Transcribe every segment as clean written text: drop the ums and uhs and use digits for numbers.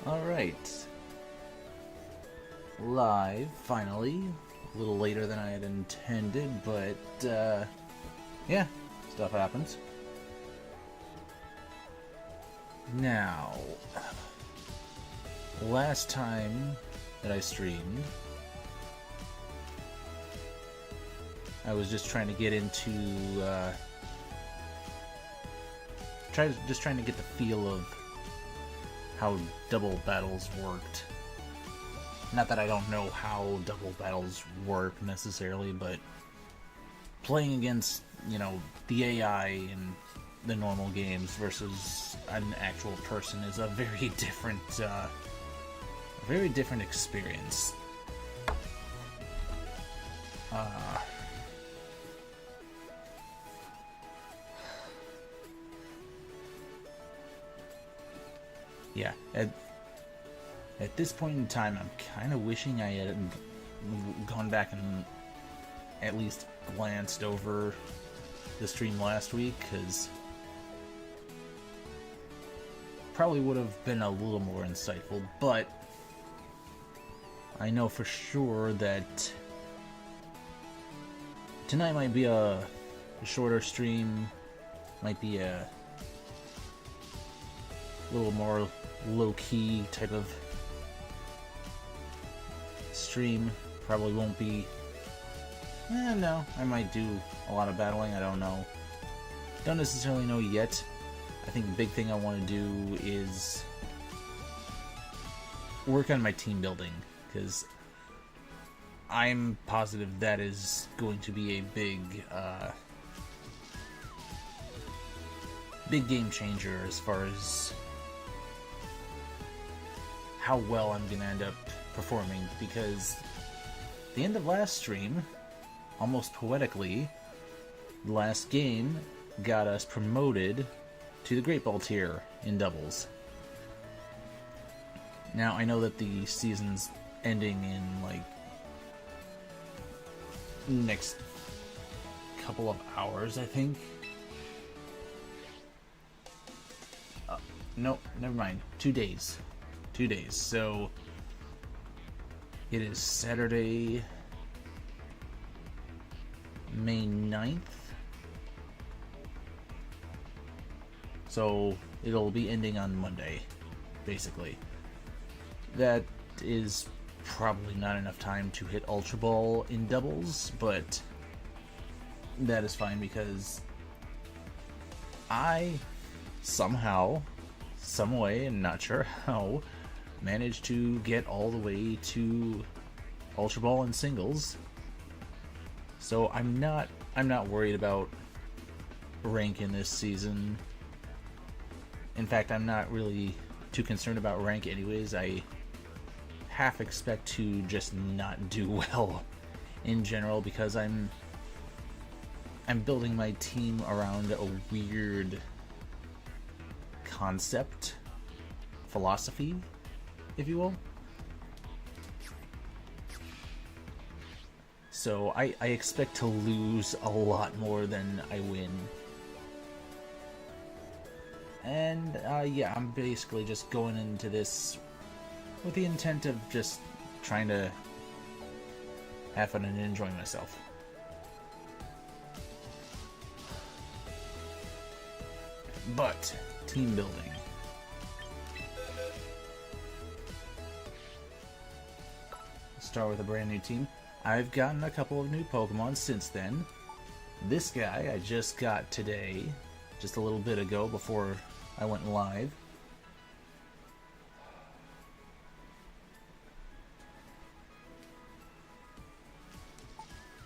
Alright. Live, finally. A little later than I had intended, but, yeah, stuff happens. Now, last time that I streamed, I was just trying to get into, just trying to get the feel of how double battles worked. Not that I don't know how double battles work necessarily, but playing against, you know, the AI in the normal games versus an actual person is a very different experience. Yeah, at this point in time, I'm kind of wishing I had gone back and at least glanced over the stream last week, because probably would have been a little more insightful, but I know for sure that tonight might be a shorter stream, might be a little more low-key type of stream. Probably won't be... no, I might do a lot of battling, I don't know. Don't necessarily know yet. I think the big thing I want to do is work on my team building, because I'm positive that is going to be a big game changer as far as how well I'm going to end up performing, because at the end of last stream, almost poetically, the last game got us promoted to the Great Ball tier in doubles. Now, I know that the season's ending in, like, next couple of hours, I think. No, never mind. 2 days. 2 days. So, it is Saturday, May 9th. So, it'll be ending on Monday, basically. That is probably not enough time to hit Ultra Ball in doubles, but that is fine because I somehow, some way, and not sure how, managed to get all the way to Ultra Ball in singles. So I'm not worried about rank in this season. In fact, I'm not really too concerned about rank anyways. I half expect to just not do well in general, because I'm building my team around a weird concept, philosophy, if you will. So I expect to lose a lot more than I win. And yeah, I'm basically just going into this with the intent of just trying to have fun and enjoy myself. But, team building. Start with a brand new team. I've gotten a couple of new Pokemon since then. This guy I just got today, just a little bit ago before I went live.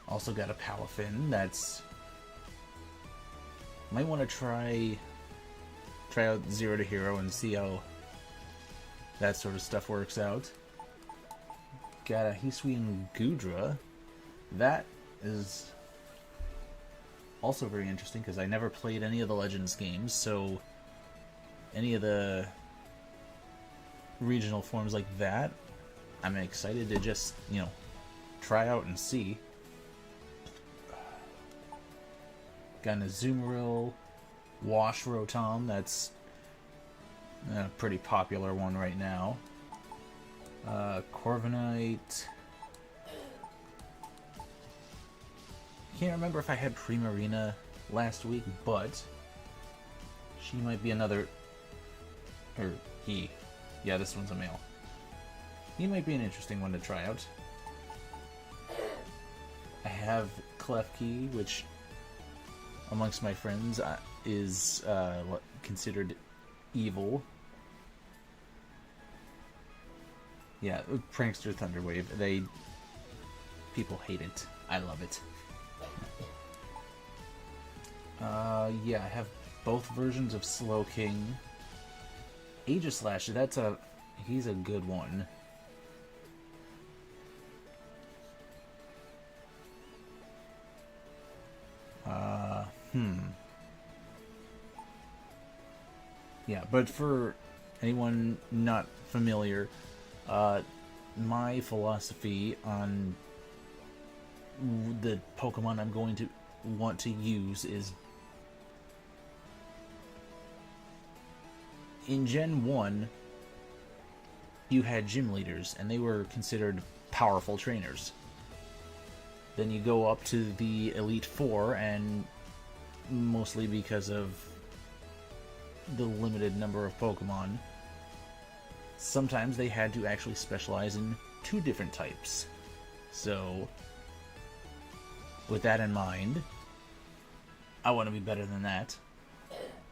Also got a Palafin that's... might want to try out Zero to Hero and see how that sort of stuff works out. Got a Hisuian Gudra. That is also very interesting because I never played any of the Legends games, so any of the regional forms like that, I'm excited to just, you know, try out and see. Got an Azumarill, Wash Rotom, that's a pretty popular one right now. Corviknight. Can't remember if I had Primarina last week, but she might be another... Or he. Yeah, this one's a male. He might be an interesting one to try out. I have Klefki, which amongst my friends is considered evil. Yeah, Prankster Thunderwave. People hate it. I love it. Yeah, I have both versions of Slowking. Aegislash, he's a good one. Yeah, but for anyone not familiar, my philosophy on the Pokemon I'm going to want to use is, in Gen 1, you had gym leaders, and they were considered powerful trainers. Then you go up to the Elite Four, and mostly because of the limited number of Pokemon, sometimes they had to actually specialize in 2 different types. So, with that in mind, I want to be better than that.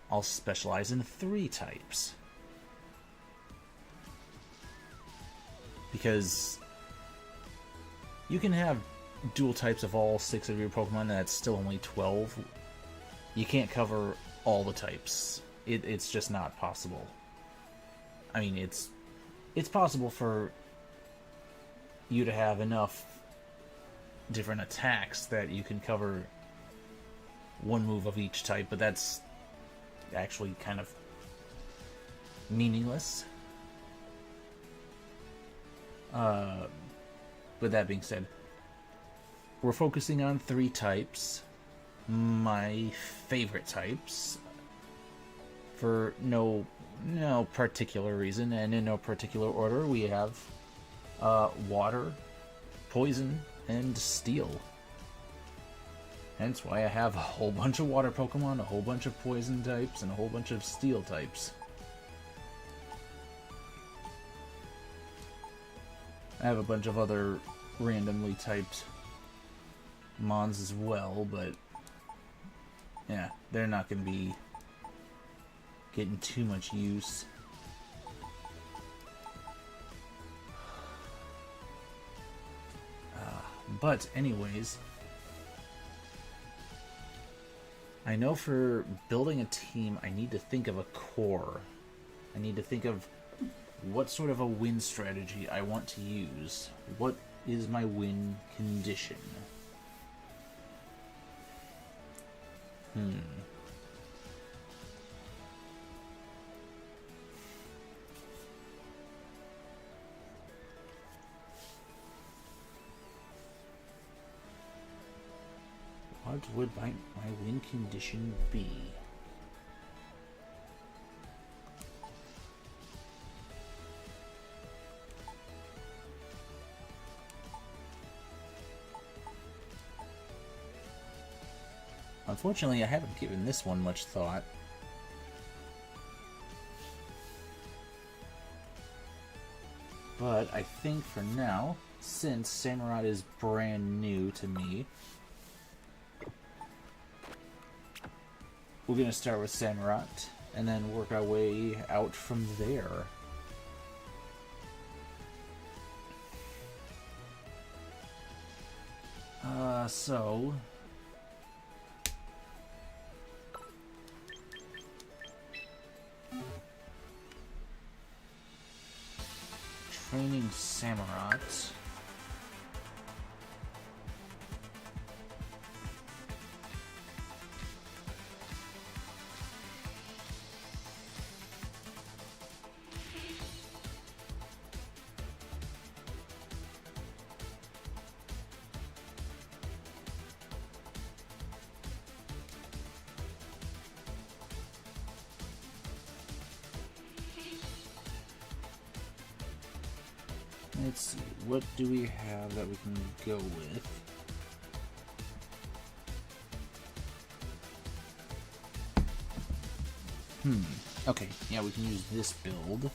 I'll specialize in 3 types. Because you can have dual types of all 6 of your Pokemon, and that's still only 12. You can't cover all the types. It's just not possible. I mean, it's possible for you to have enough different attacks that you can cover one move of each type, but that's actually kind of meaningless. With that being said, we're focusing on 3 types. My favorite types, for no particular reason and in no particular order, we have water, poison, and steel. Hence why I have a whole bunch of water Pokemon, a whole bunch of poison types, and a whole bunch of steel types. I have a bunch of other randomly typed Mons as well, but yeah, they're not going to be getting too much use. But anyways, I know for building a team, I need to think of a core. I need to think of what sort of a win strategy I want to use. What is my win condition? What would my win condition be? Unfortunately, I haven't given this one much thought. But I think for now, since Samurott is brand new to me, we're going to start with Samurott and then work our way out from there. So training Samurott. Let's see, what do we have that we can go with? Okay, yeah, we can use this build.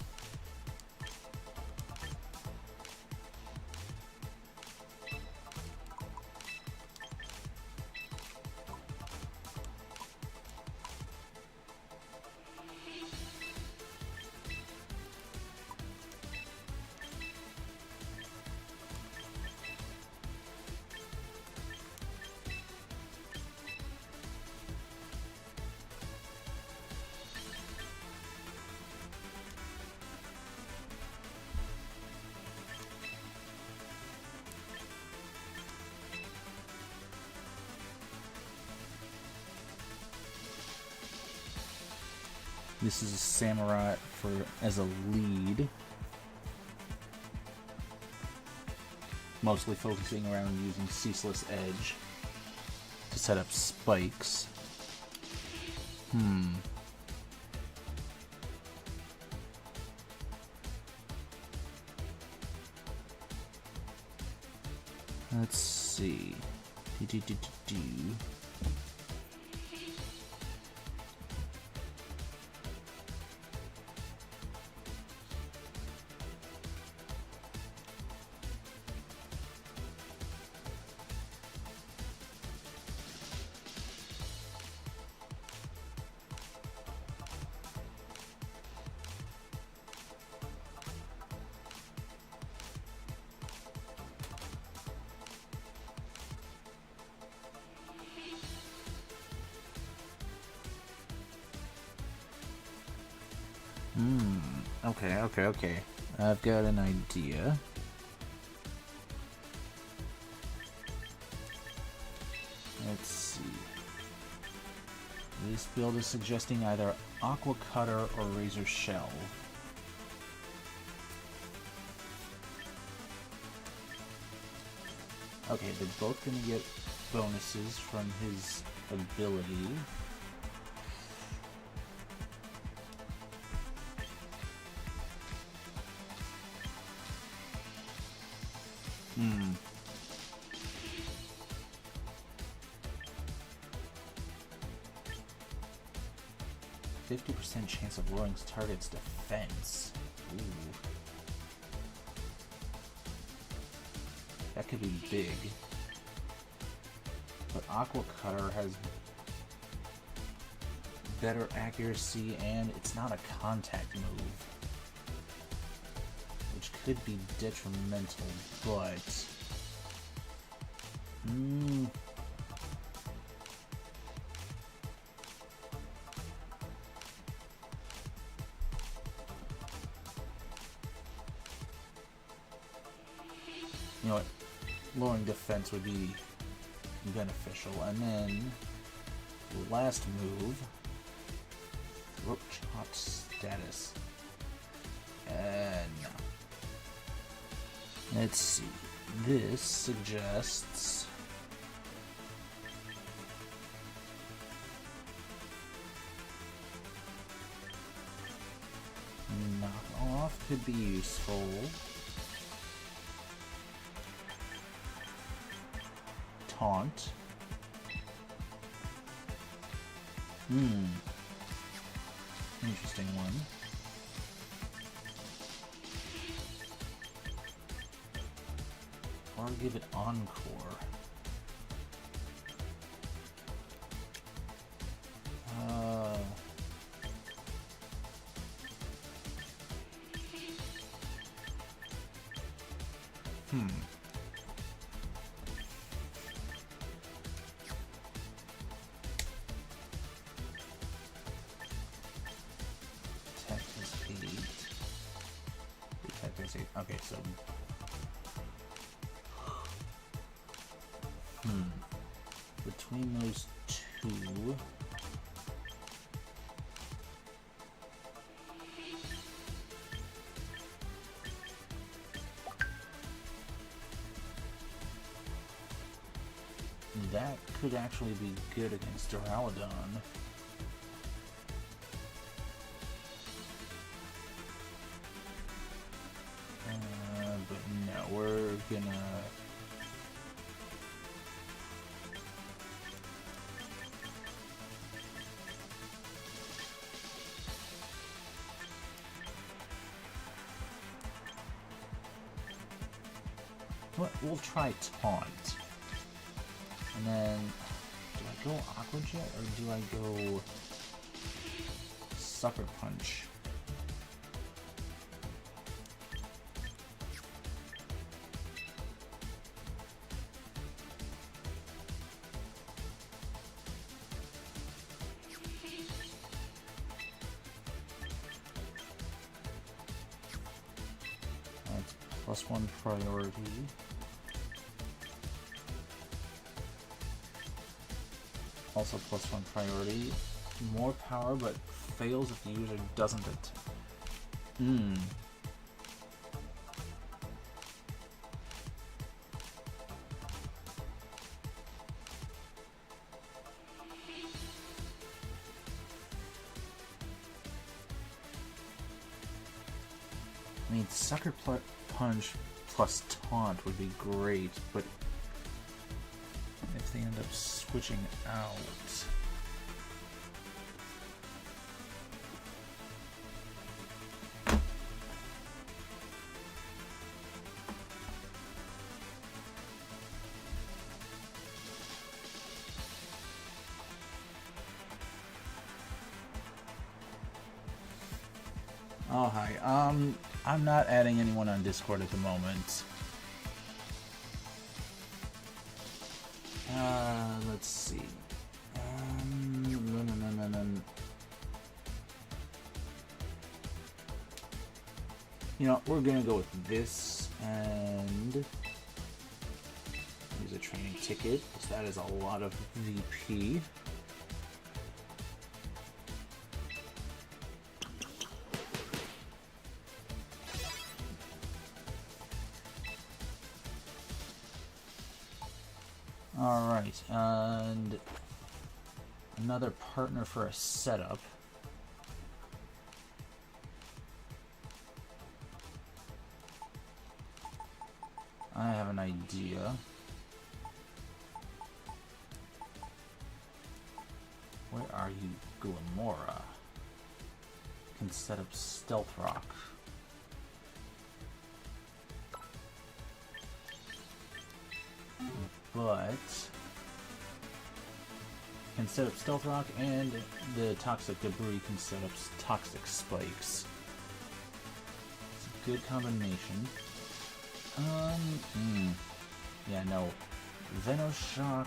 This is a samurai as a lead, mostly focusing around using Ceaseless Edge to set up spikes. Let's see. Okay. I've got an idea. Let's see. This build is suggesting either Aqua Cutter or Razor Shell. Okay, they're both gonna get bonuses from his ability. Hmm. 50% chance of lowering target's defense. Ooh. That could be big. But Aqua Cutter has better accuracy and it's not a contact move, which could be detrimental, but you know what? Lowering defense would be beneficial. And then last move, rope chop status. And let's see. This suggests knock off could be useful. Taunt. Interesting one. Or give it Encore. Okay, so between those two, that could actually be good against Duraludon. but no, we're gonna... We'll try Taunt. And then, do I go Aqua Jet or do I go Sucker Punch? That's +1 priority. Also +1 priority. More power, but fails if the user doesn't it. I mean, Sucker Punch plus Taunt would be great, but if they end up switching out... Oh, hi. I'm not adding anyone on Discord at the moment. Let's see. You know, we're gonna go with this and use a training ticket, because that is a lot of VP. Alright, and another partner for a setup. I have an idea. Where are you, Guamora? Can set up Stealth Rock. But can set up Stealth Rock, and the Toxic Debris can set up Toxic Spikes. It's a good combination. Yeah, no. Venoshock,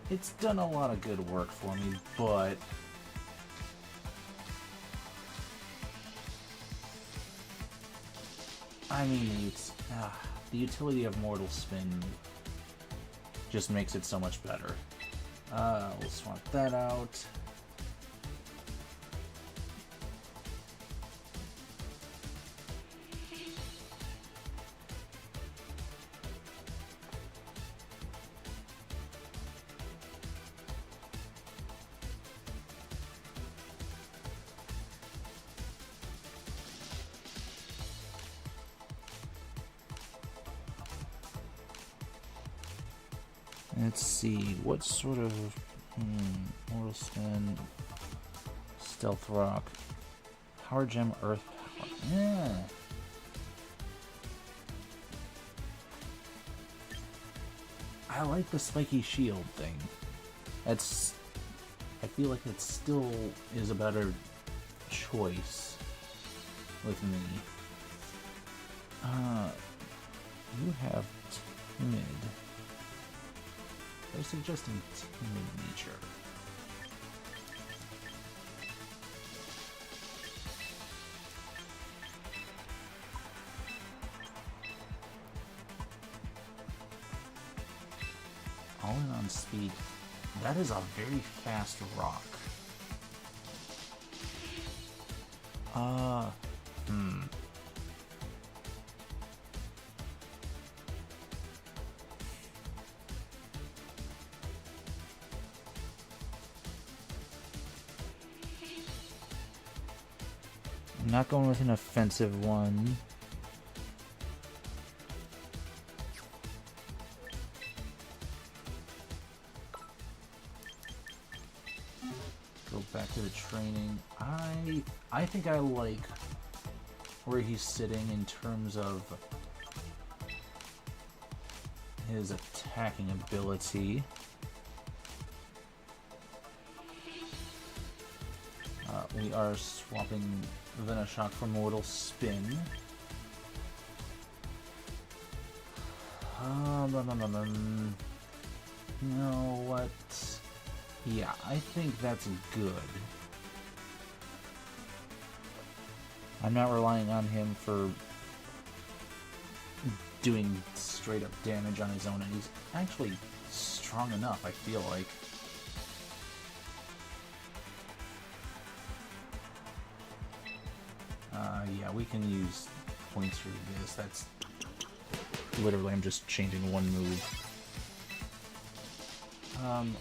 it's done a lot of good work for me, but I mean, it's the utility of Mortal Spin just makes it so much better. We'll swap that out. Let's see, what sort of Mortal Spin, Stealth Rock, Power Gem, Earth Power. Yeah. I like the spiky shield thing. That's, I feel like it still is a better choice with me. You have Timid. They're suggesting timid nature. All in on speed. That is a very fast rock. I'm not going with an offensive one. Go back to the training. I think I like where he's sitting in terms of his attacking ability. We are swapping Venoshock for Mortal Spin. You know what? Yeah, I think that's good. I'm not relying on him for doing straight up damage on his own, and he's actually strong enough, I feel like. Yeah, we can use points for this. That's literally, I'm just changing one move.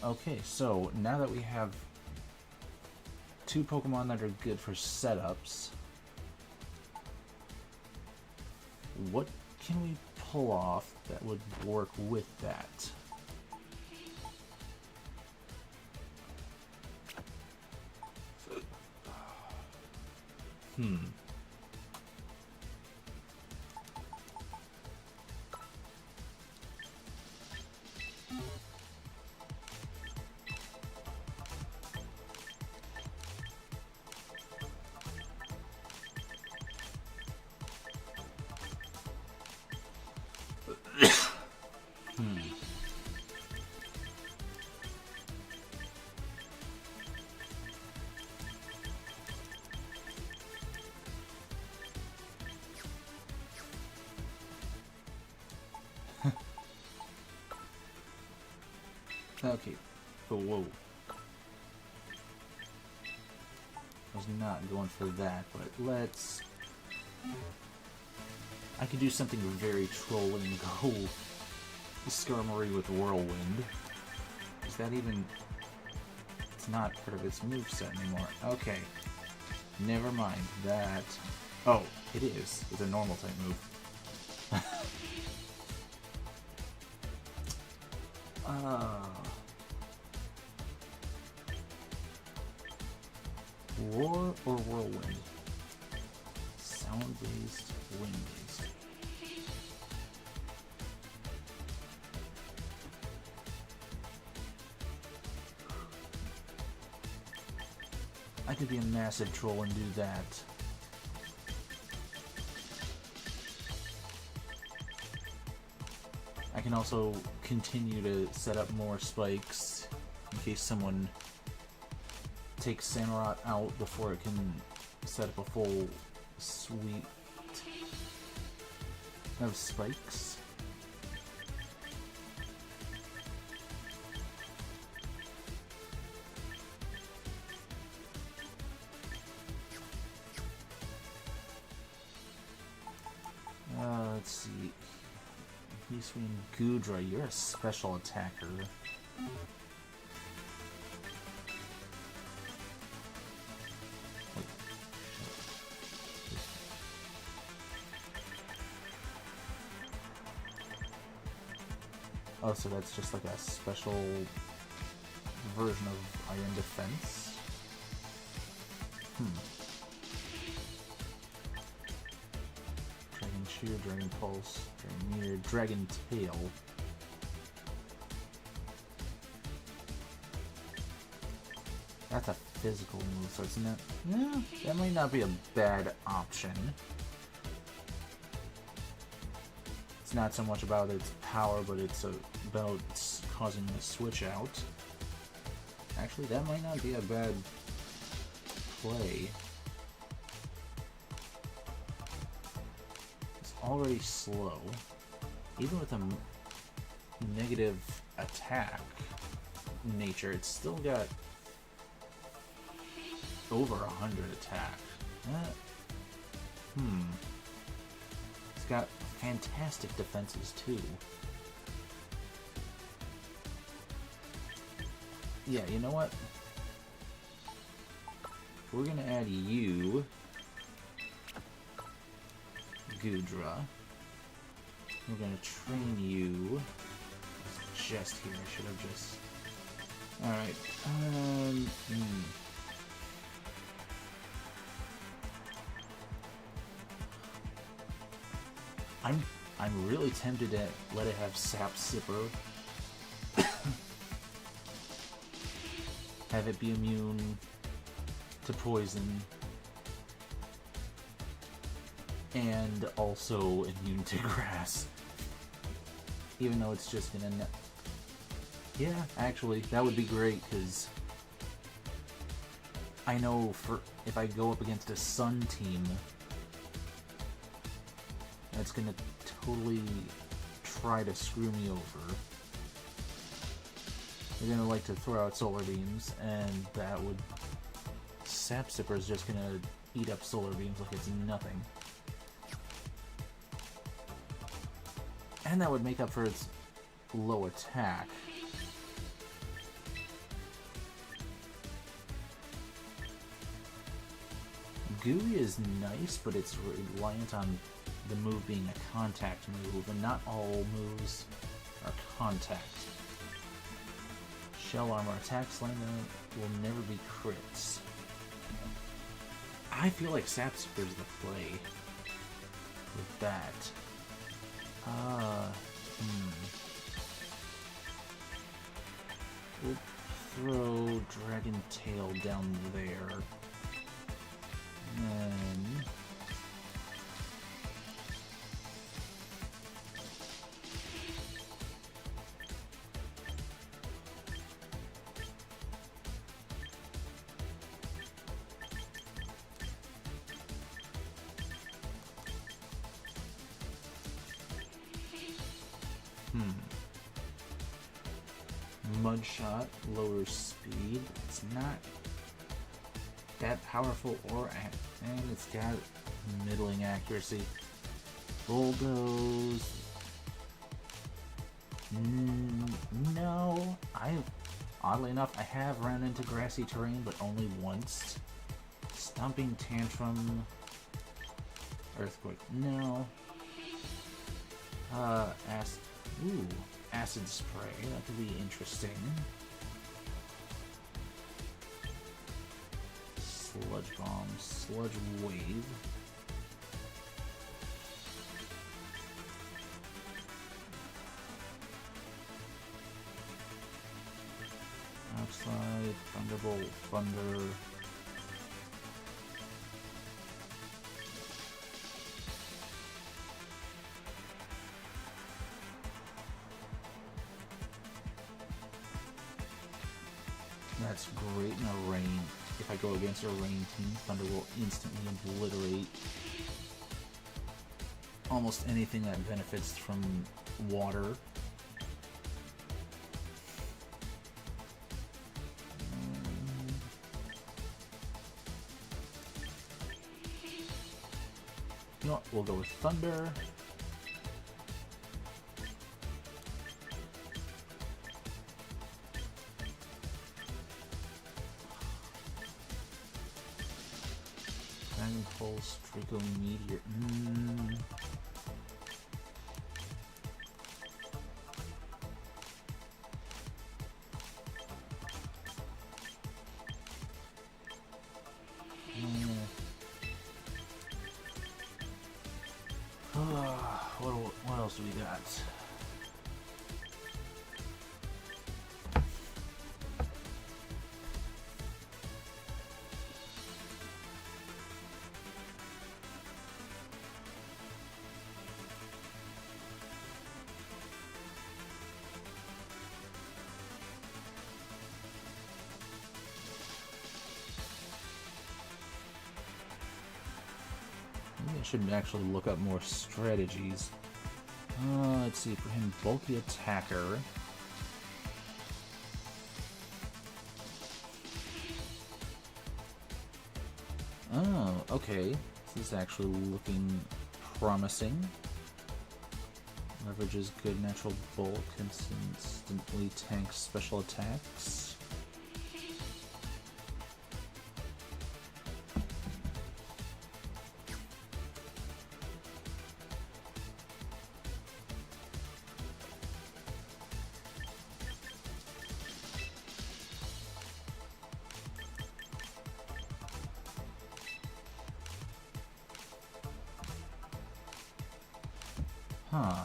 Okay, so now that we have two Pokemon that are good for setups, what can we pull off that would work with that? Okay. Oh, whoa. I was not going for that, but let's... I could do something very trolling and go Skarmory with Whirlwind. Is that even... It's not part of its moveset anymore. Okay. Never mind that. Oh, it is. It's a normal type move. Roar or Whirlwind? Sound-based, wind-based. I could be a massive troll and do that. I can also continue to set up more spikes in case someone takes Samurott out before it can set up a full suite of spikes. Let's see. Between Gudra, you're a special attacker. Oh, so that's just like a special version of Iron Defense? Dragon Shear, Dragon Pulse, Dragon Mirror, Dragon Tail. That's a physical move, so it's not... Yeah, that might not be a bad option. It's not so much about its power, but it's about causing the switch out. Actually, that might not be a bad play. It's already slow. Even with a negative attack nature, it's still got over 100 attack. It's got fantastic defenses too. Yeah, you know what? We're gonna add you, Gudra. We're gonna train you. Just here, I should have just... Alright, I'm I'm really tempted to let it have Sap Sipper. Have it be immune to poison. And also immune to grass. Even though it's just gonna... Yeah, actually, that would be great, because... I know for if I go up against a Sun team, that's gonna totally try to screw me over. They're gonna like to throw out solar beams, and that would... Sap Sipper is just gonna eat up solar beams like it's nothing. And that would make up for its low attack. Gooey is nice, but it's reliant on the move being a contact move, and not all moves are contact. Shell armor attacks land will never be crits. I feel like Sap Sipper's the play with that. We'll throw Dragon Tail down there. And then... Mud Shot lowers speed. It's not that powerful and it's got middling accuracy. Bulldoze. No. Oddly enough, I have run into grassy terrain, but only once. Stomping Tantrum. Earthquake. No. Acid Spray. That could be interesting. Sludge Bomb. Sludge Wave. Outside. Thunderbolt. Thunder. That's great in a rain. If I go against a rain team, Thunder will instantly obliterate almost anything that benefits from water. You know what? We'll go with Thunder. Pulse, Draco Meteor. What else do we got? I should actually look up more strategies. Let's see, for him, bulky attacker. Oh, okay. This is actually looking promising. Leverages good natural bulk and instantly tanks special attacks. Huh.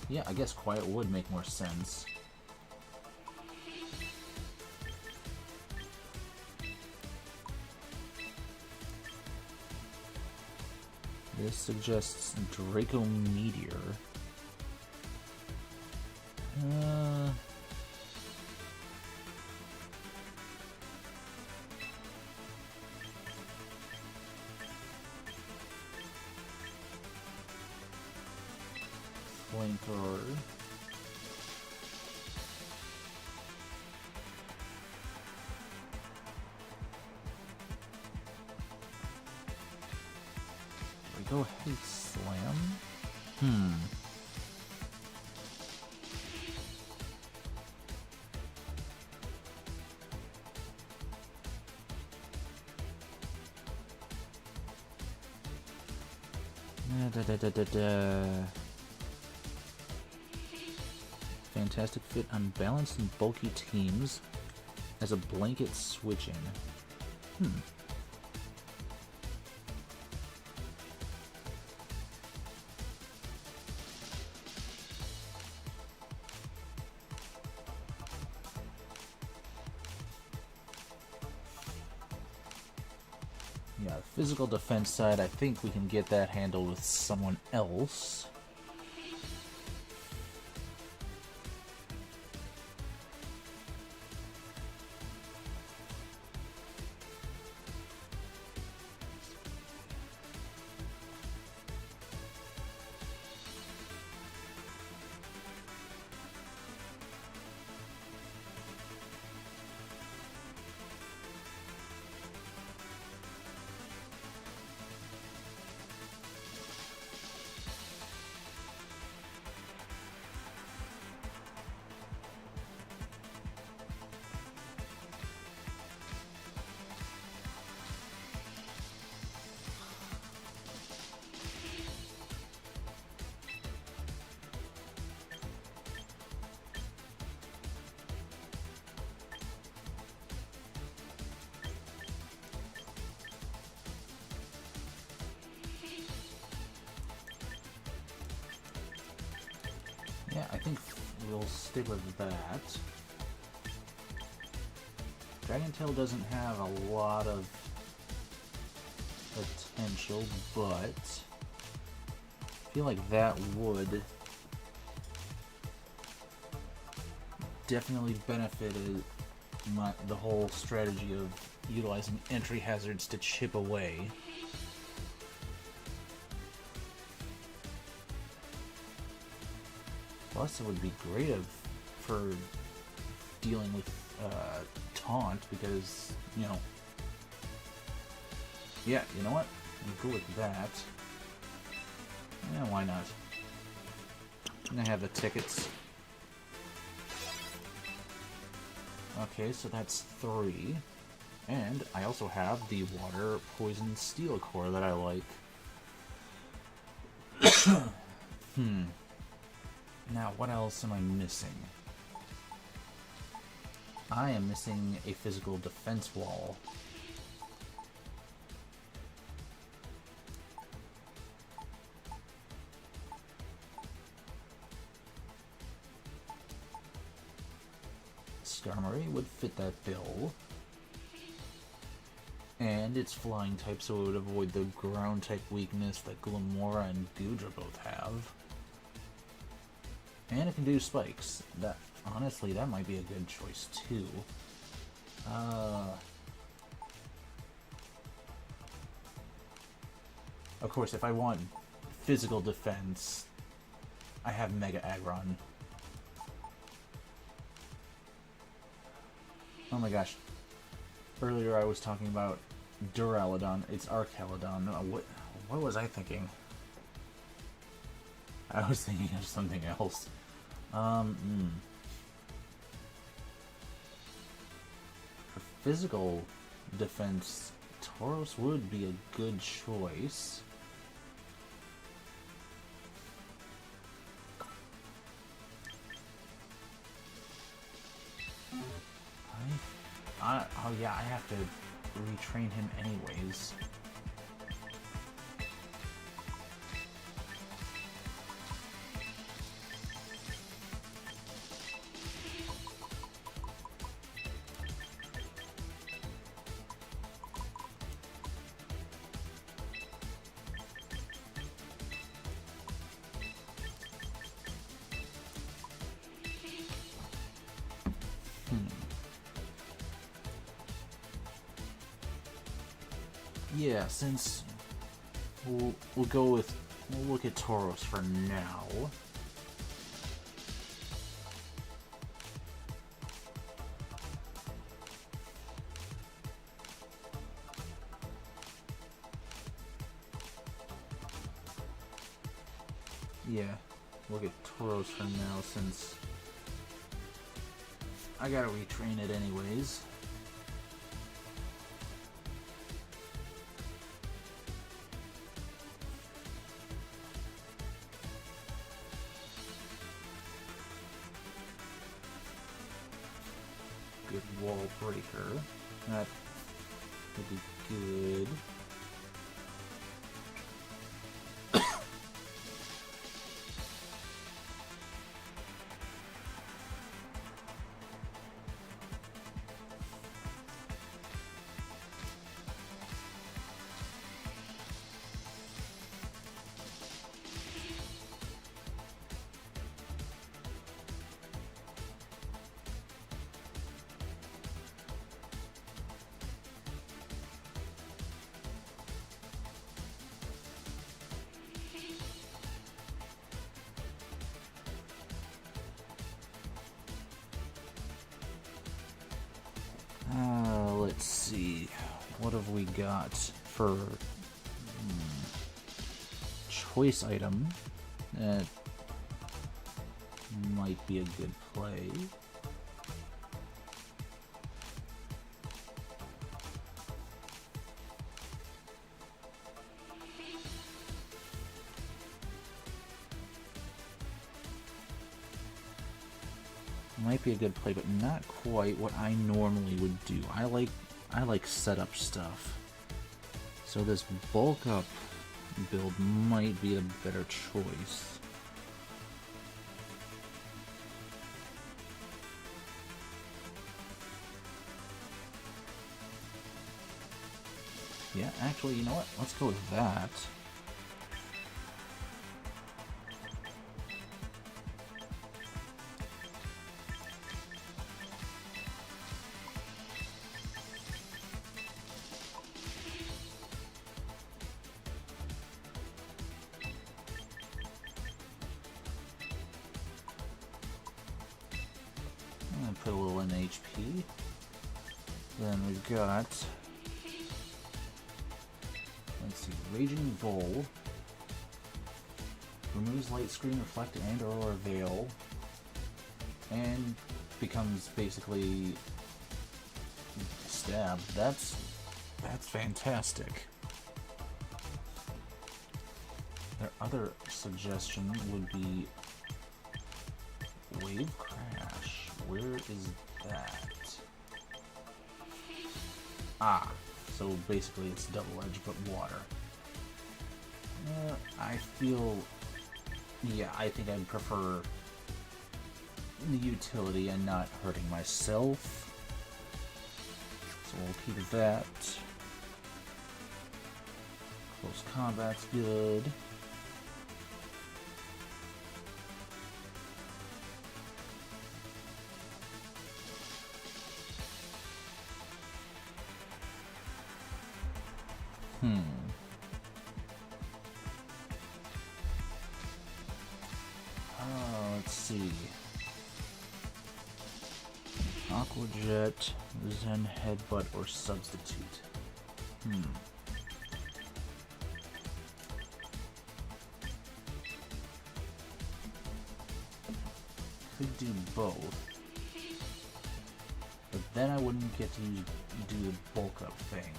Yeah, I guess quiet would make more sense. This suggests Draco Meteor. Flamethrower. Go ahead, slam. Fantastic fit on balanced and bulky teams as a blanket switching. Yeah, physical defense side, I think we can get that handled with someone else. Yeah, I think we'll stick with that. Dragon Tail doesn't have a lot of potential, but I feel like that would definitely benefit the whole strategy of utilizing entry hazards to chip away. Plus, it would be great for dealing with taunt because, you know. Yeah, you know what? I'm good with that. Yeah, why not? And I have the tickets. Okay, so that's 3. And I also have the water poison steel core that I like. Now, what else am I missing? I am missing a physical defense wall. Skarmory would fit that bill. And it's flying type, so it would avoid the ground type weakness that Glamora and Goodra both have. And it can do spikes. That honestly, that might be a good choice too. Of course, if I want physical defense, I have Mega Aggron. Oh my gosh. Earlier I was talking about Duraludon. It's Archaludon. What was I thinking? I was thinking of something else. For physical defense, Tauros would be a good choice. Oh yeah, I have to retrain him anyways. yeah, since we'll go with, we'll look at Tauros for now. Yeah, look at Tauros for now, since I gotta retrain it anyways. Good wall breaker. That would be good. Let's see. What have we got for choice item? That might be a good play. Might be a good play, but not quite what I normally would do. I like setup stuff. So this bulk up build might be a better choice. Yeah, actually, you know what? Let's go with that. Put a little in HP. Then we've got, let's see, Raging Bull. Removes light screen, reflect, and or veil. And becomes basically stab. That's fantastic. Their other suggestion would be Wave Crash. Where is that? Ah, so basically it's double-edged but water. I feel, yeah, I think I'd prefer the utility and not hurting myself. So we'll keep that. Close combat's good. Let's see. Aqua Jet, Zen Headbutt, or Substitute. Could do both. But then I wouldn't get to do the bulk up thing.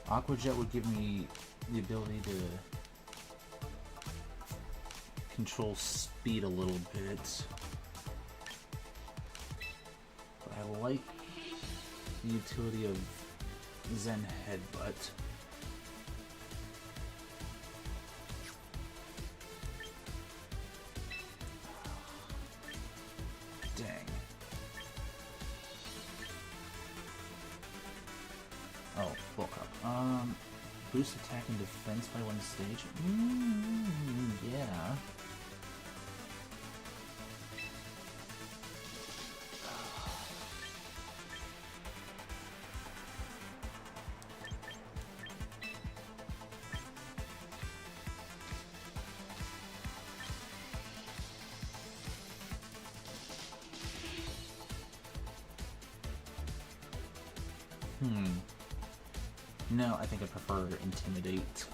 Aqua Jet would give me the ability to control speed a little bit. But I like the utility of Zen Headbutt. Dang. Oh, bulk up. Boost attack and defense by one stage? Yeah. No, I think I prefer Intimidate.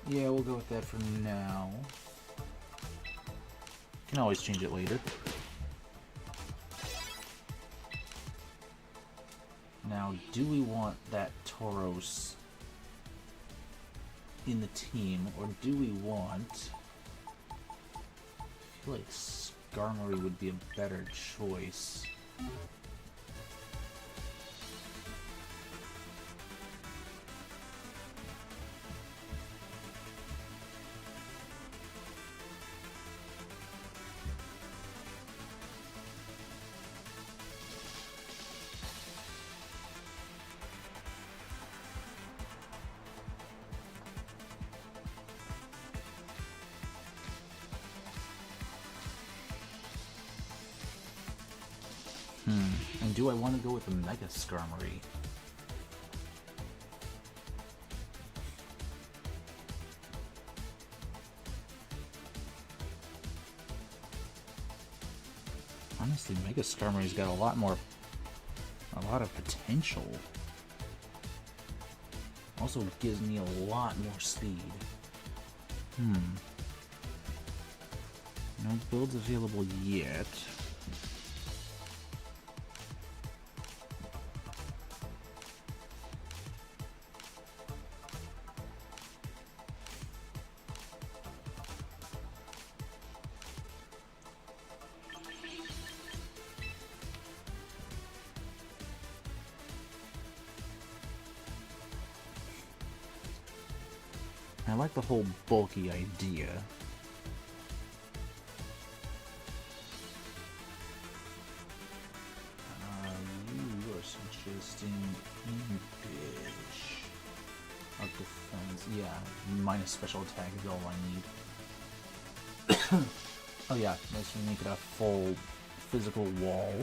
Yeah, we'll go with that for now. Can always change it later. Now, do we want that Tauros in the team, or do we want... I feel like Skarmory would be a better choice. And do I want to go with a Mega Skarmory? Honestly, Mega Skarmory's got a lot of potential. Also gives me a lot more speed. No builds available yet. I like the whole bulky idea. You are suggesting Impish. Up defense. Yeah, minus special attack is all I need. Oh yeah, makes me make it a full physical wall.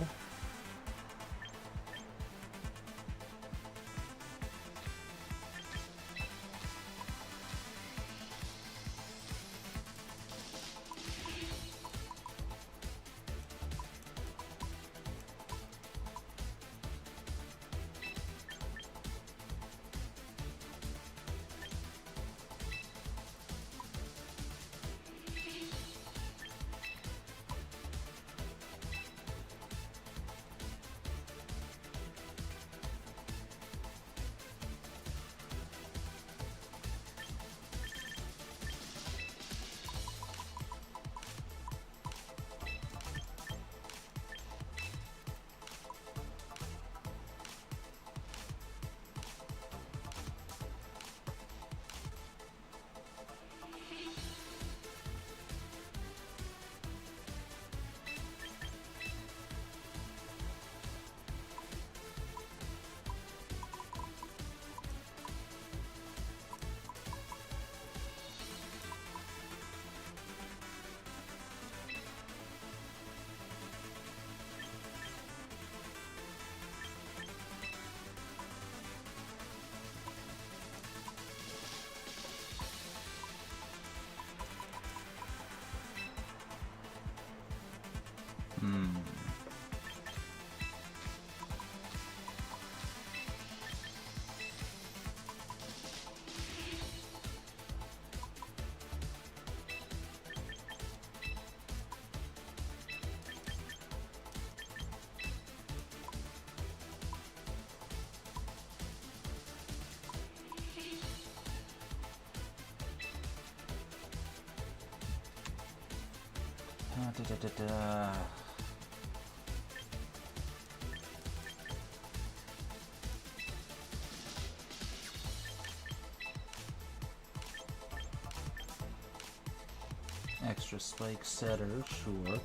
Extra spike setter, sure.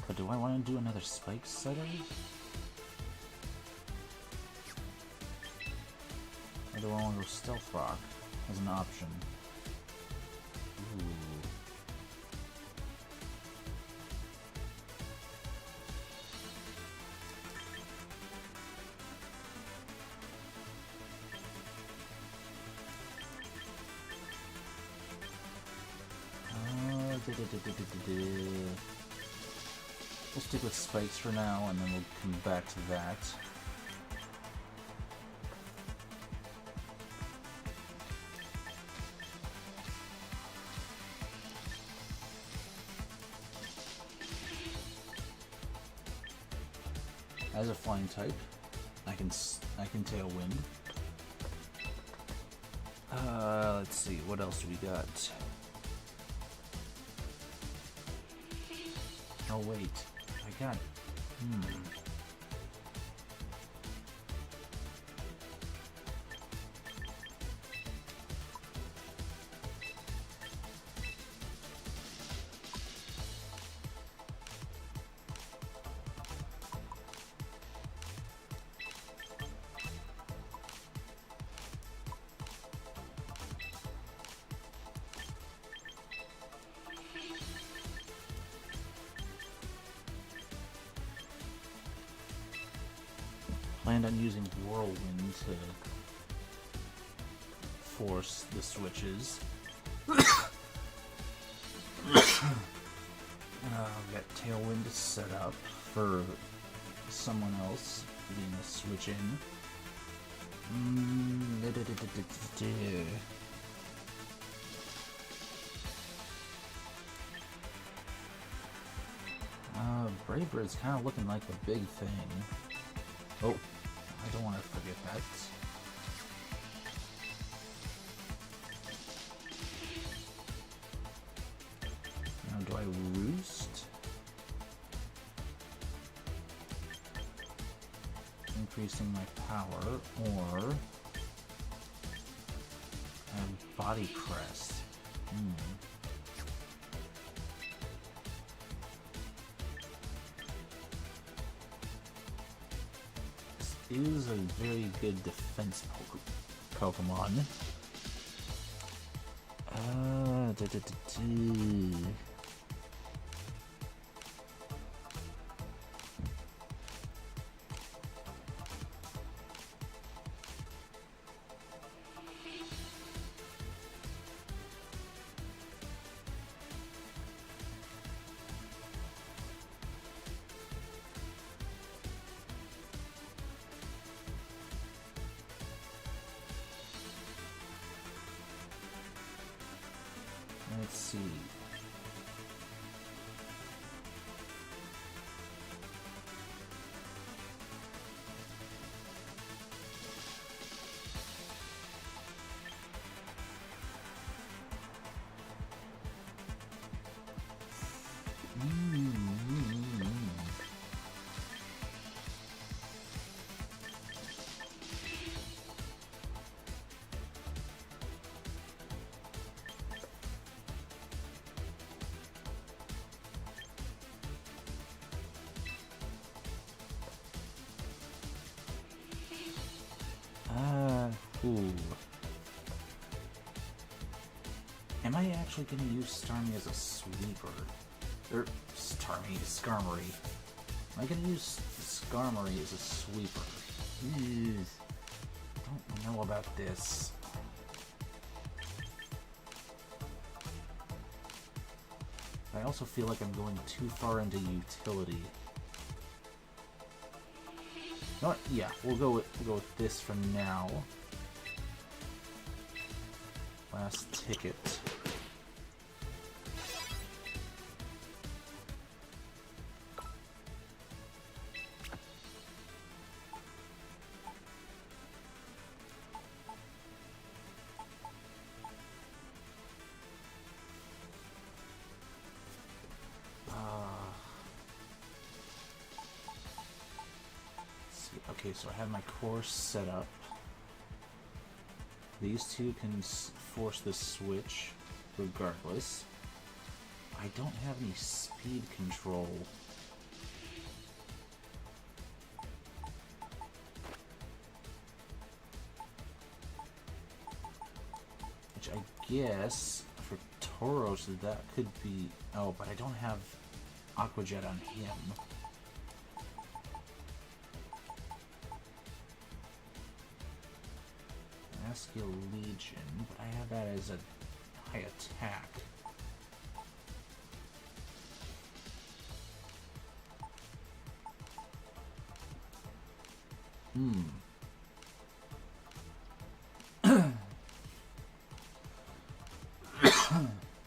But do I want to do another spike setter? Or do I want to go stealth rock as an option? Ooh. We'll stick with spikes for now, and then we'll come back to that. As a flying type, I can tailwind. Let's see, what else do we got? Oh wait, I got. Planned on using Whirlwind to force the switches. We got Tailwind set up for someone else being a switch in. Brave Bird's kind of looking like the big thing. Oh, I don't want to forget that. Now, do I roost? Increasing my power, or body crest? Is a very good defense Pokemon. Let's see. Ooh. Am I actually going to use Starmie as a sweeper? Or, Skarmory. Am I going to use Skarmory as a sweeper? I don't know about this. I also feel like I'm going too far into utility. You know what? Yeah, we'll go with this for now. Last ticket. Okay, so I have my course set up. These two can force the switch regardless. I don't have any speed control. Which I guess for Tauros that could be... Oh, but I don't have Aqua Jet on him. Askew Legion, but I have that as a high attack.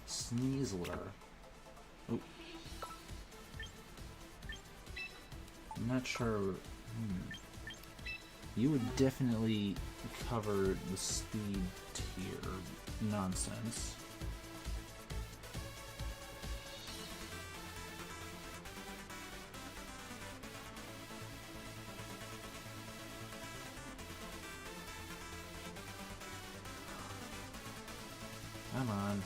Sneasler. Oh. I'm not sure. You would definitely cover the speed tier nonsense. Come on.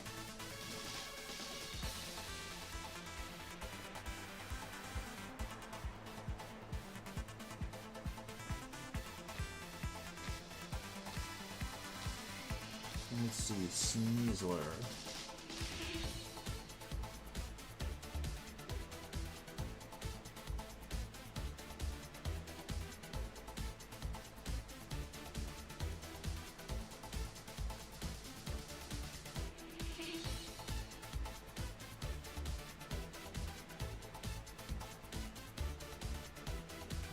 Let's see, Sneasler.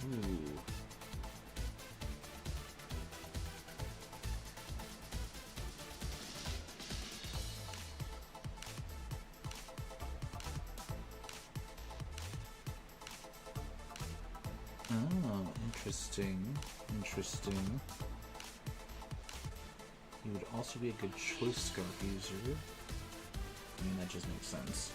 Ooh. Oh, interesting. Interesting. He would also be a good choice scarf user. I mean, that just makes sense.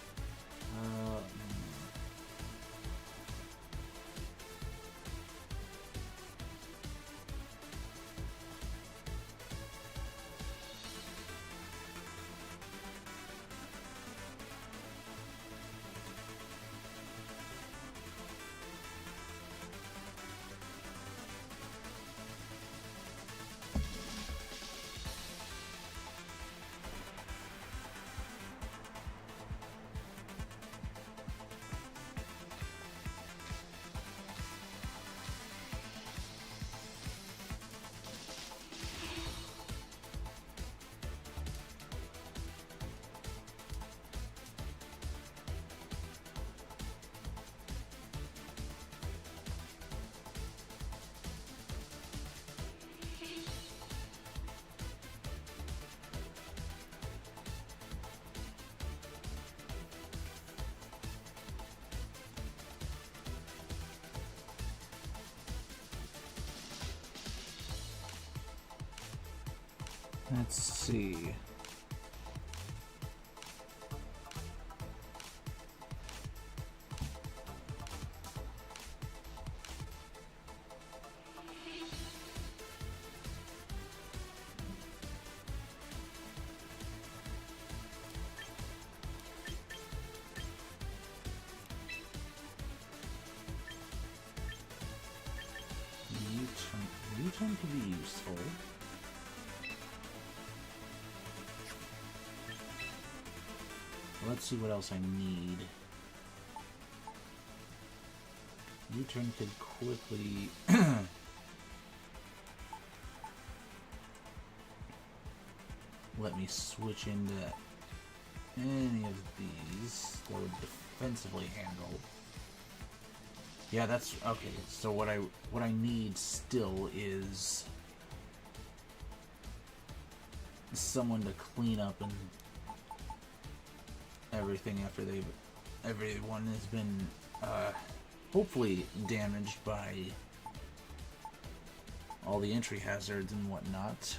Let's see. U-turn could be useful. Let's see what else I need. U-turn could quickly let me switch into any of these that would defensively handle. Yeah, that's okay. So what I need still is someone to clean up and everything after everyone has been hopefully damaged by all the entry hazards and whatnot.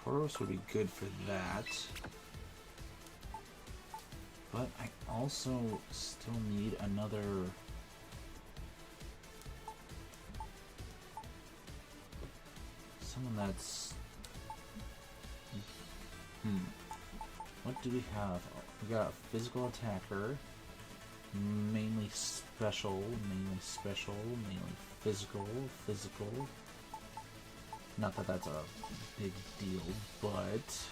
Tauros would be good for that. But I also still need another... someone that's... What do we have? We got a physical attacker, mainly special, mainly physical. Not that that's a big deal, but...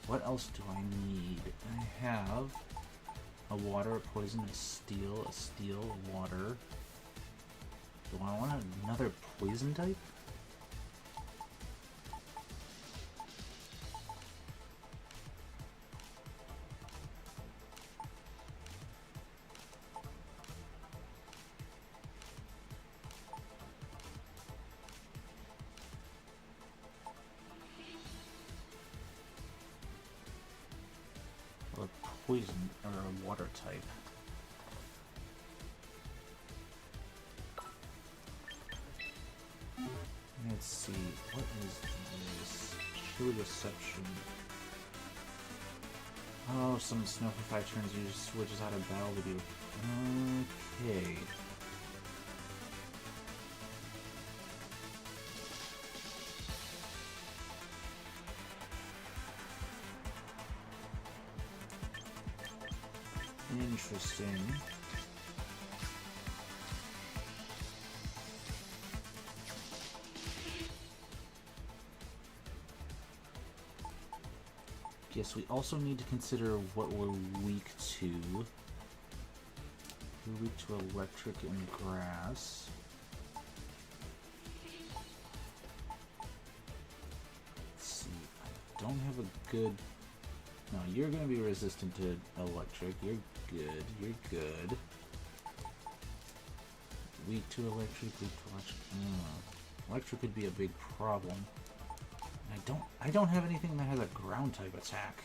What else do I need? I have a water, a poison, a steel, a water. Do I want another poison type? Poison or a water type. Let's see, what is this? True deception. Oh, some snow for 5 turns usually switches out of battle with you. Okay. Interesting. Yes, we also need to consider what we're weak to. We're weak to electric and grass. Let's see. I don't have a good... No, you're going to be resistant to electric. You're good. You're good. Weak to electric, weak to electric. Electric could be a big problem. I don't have anything that has a ground type attack.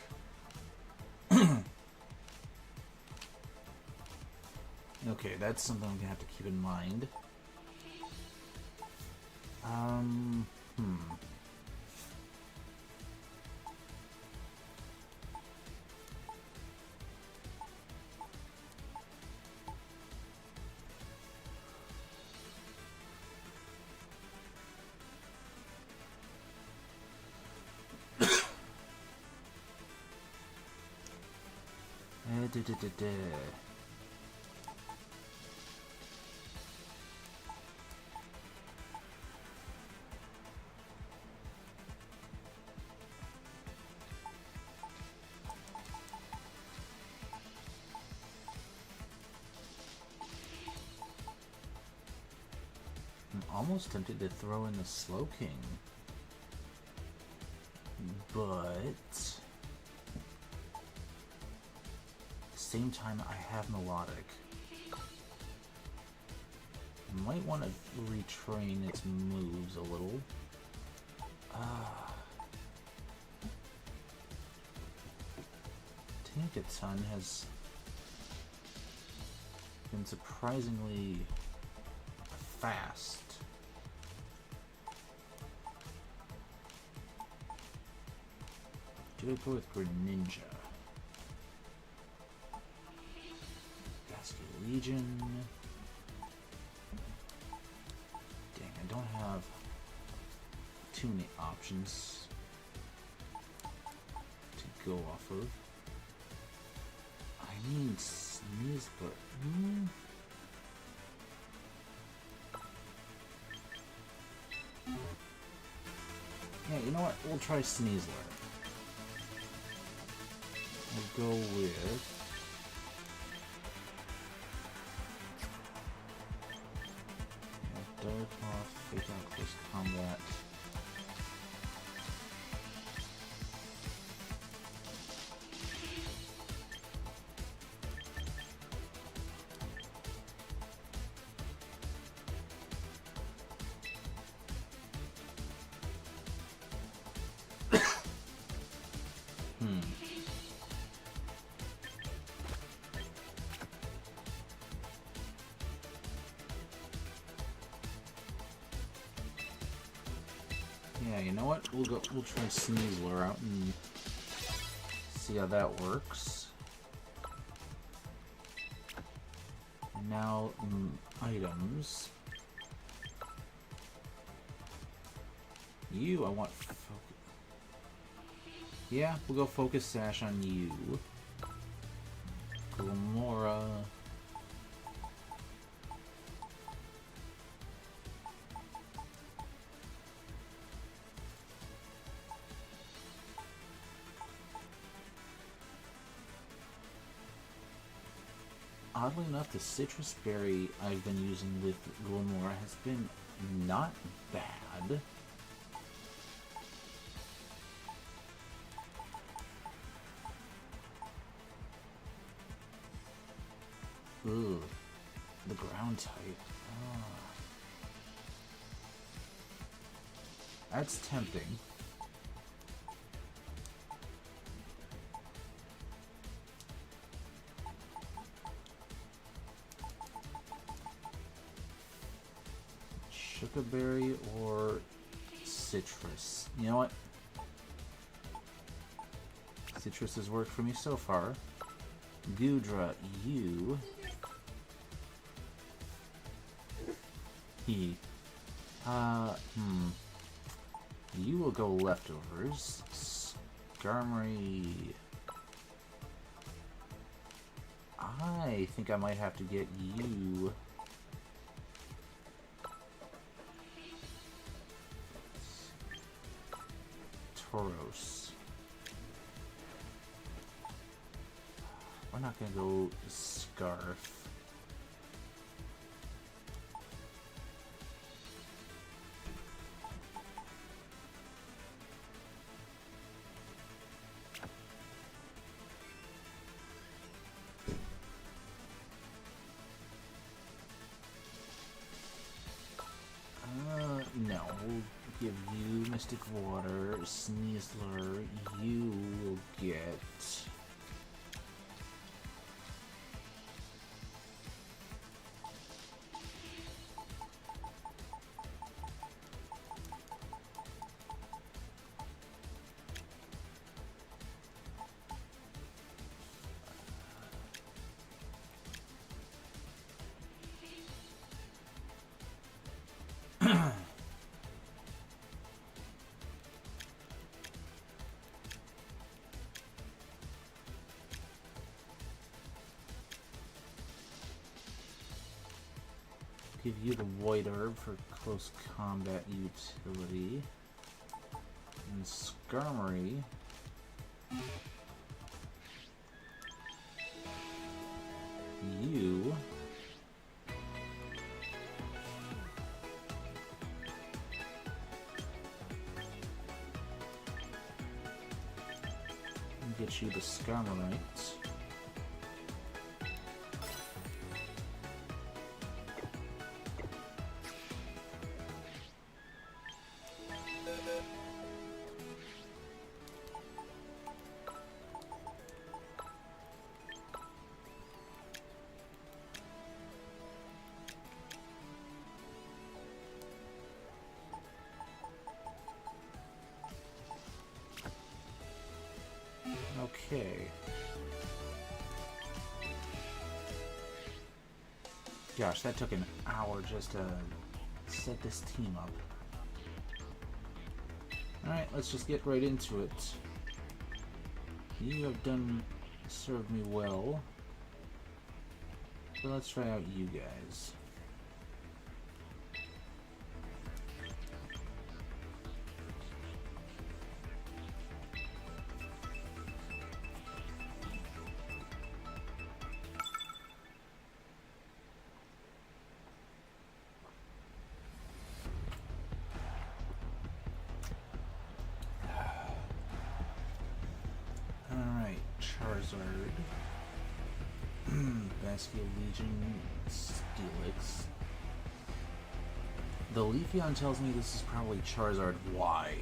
Okay, that's something I'm gonna have to keep in mind. I'm almost tempted to throw in the Slow King, but same time I have Melodic. Might want to retrain its moves a little. Tankaton has been surprisingly fast. Do I go with Greninja? Legion. Dang, I don't have too many options to go off of. I mean, Sneeze, but yeah, you know what? We'll try Sneasler. We'll go with Fake Out Close Combat. Yeah, you know what? We'll try Sneasler out and see how that works. And now, items. You, I want focus. Yeah, we'll go focus sash on you. Glamora. Oddly enough, the citrus berry I've been using with Glamora has been not bad. Ugh, the ground type. Oh. That's tempting. Sugarberry or citrus? You know what? Citrus has worked for me so far. Gudra, you. He. You will go leftovers. Skarmory. I think I might have to get you. Tauros. We're not gonna go Scarf. No, we'll give you Mystic Water, Sneasler, you will get... Give you the Void Herb for close combat utility. And Skarmory. You. And get you the Skarmoryte. Okay. Gosh, that took an hour just to set this team up. Alright, let's just get right into it. You have served me well. But let's try out you guys. Charizard, Basket Legion, Steelix. The Leafeon tells me this is probably Charizard Y.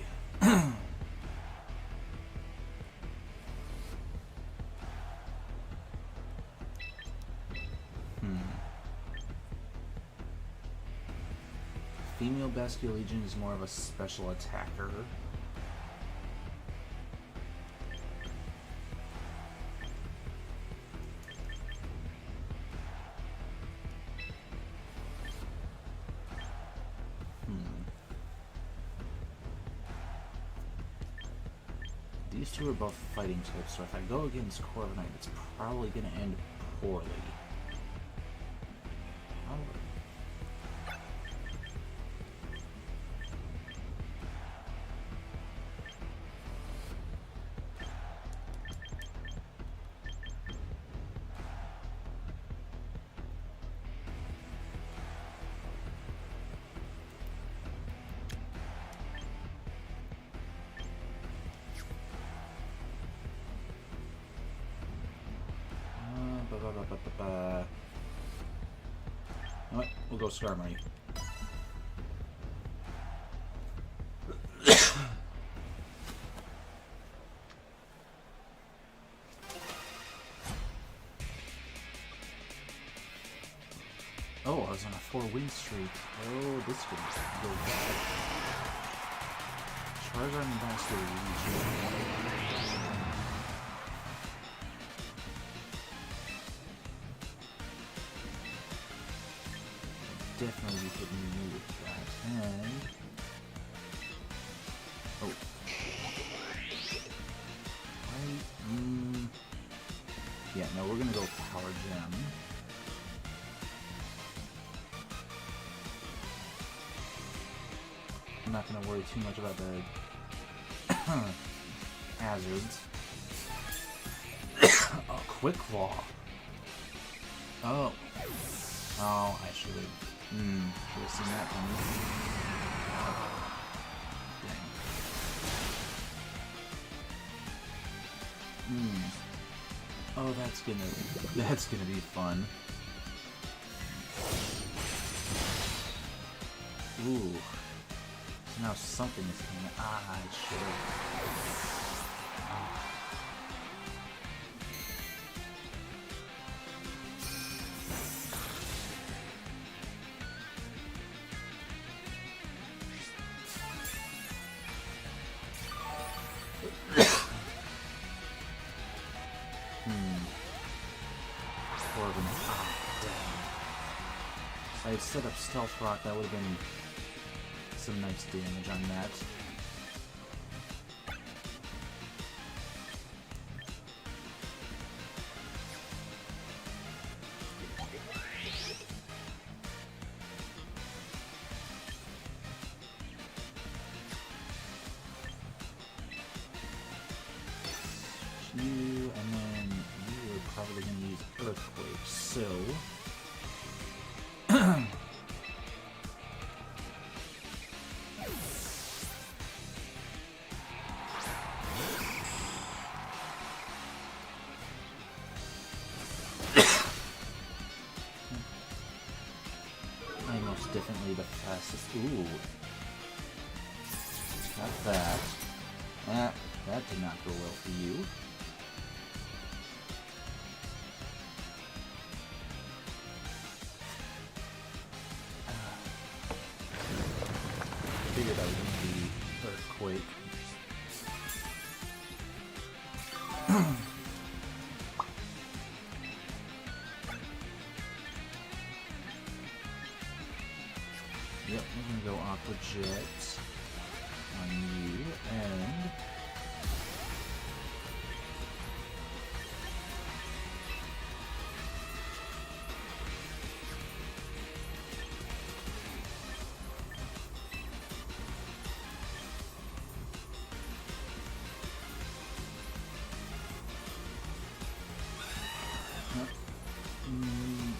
Female Basque Legion is more of a special attacker. These two are both fighting types, so if I go against Corviknight, it's probably going to end poorly. What? We'll go Skarmory. Oh, I was on a 4-win streak. Oh, this could go bad. Charizard and Basque Legion. Definitely be hitting me with that. And oh, right. Yeah, no, we're gonna go Power Gem. I'm not gonna worry too much about the hazards. Oh, Quick Claw. Oh, I should have. Should have seen that coming. Dang. Oh, that's gonna be fun. Ooh. So now something is coming. I should have. If I had set up Stealth Rock, that would have been some nice damage on that. You, and then you are probably going to use Earthquake, so... I'm most definitely the fastest. Ooh. Got that. That did not go well for you. I figured that was going to be Earthquake. Yep, we're going to go Aqua Jet on you, and...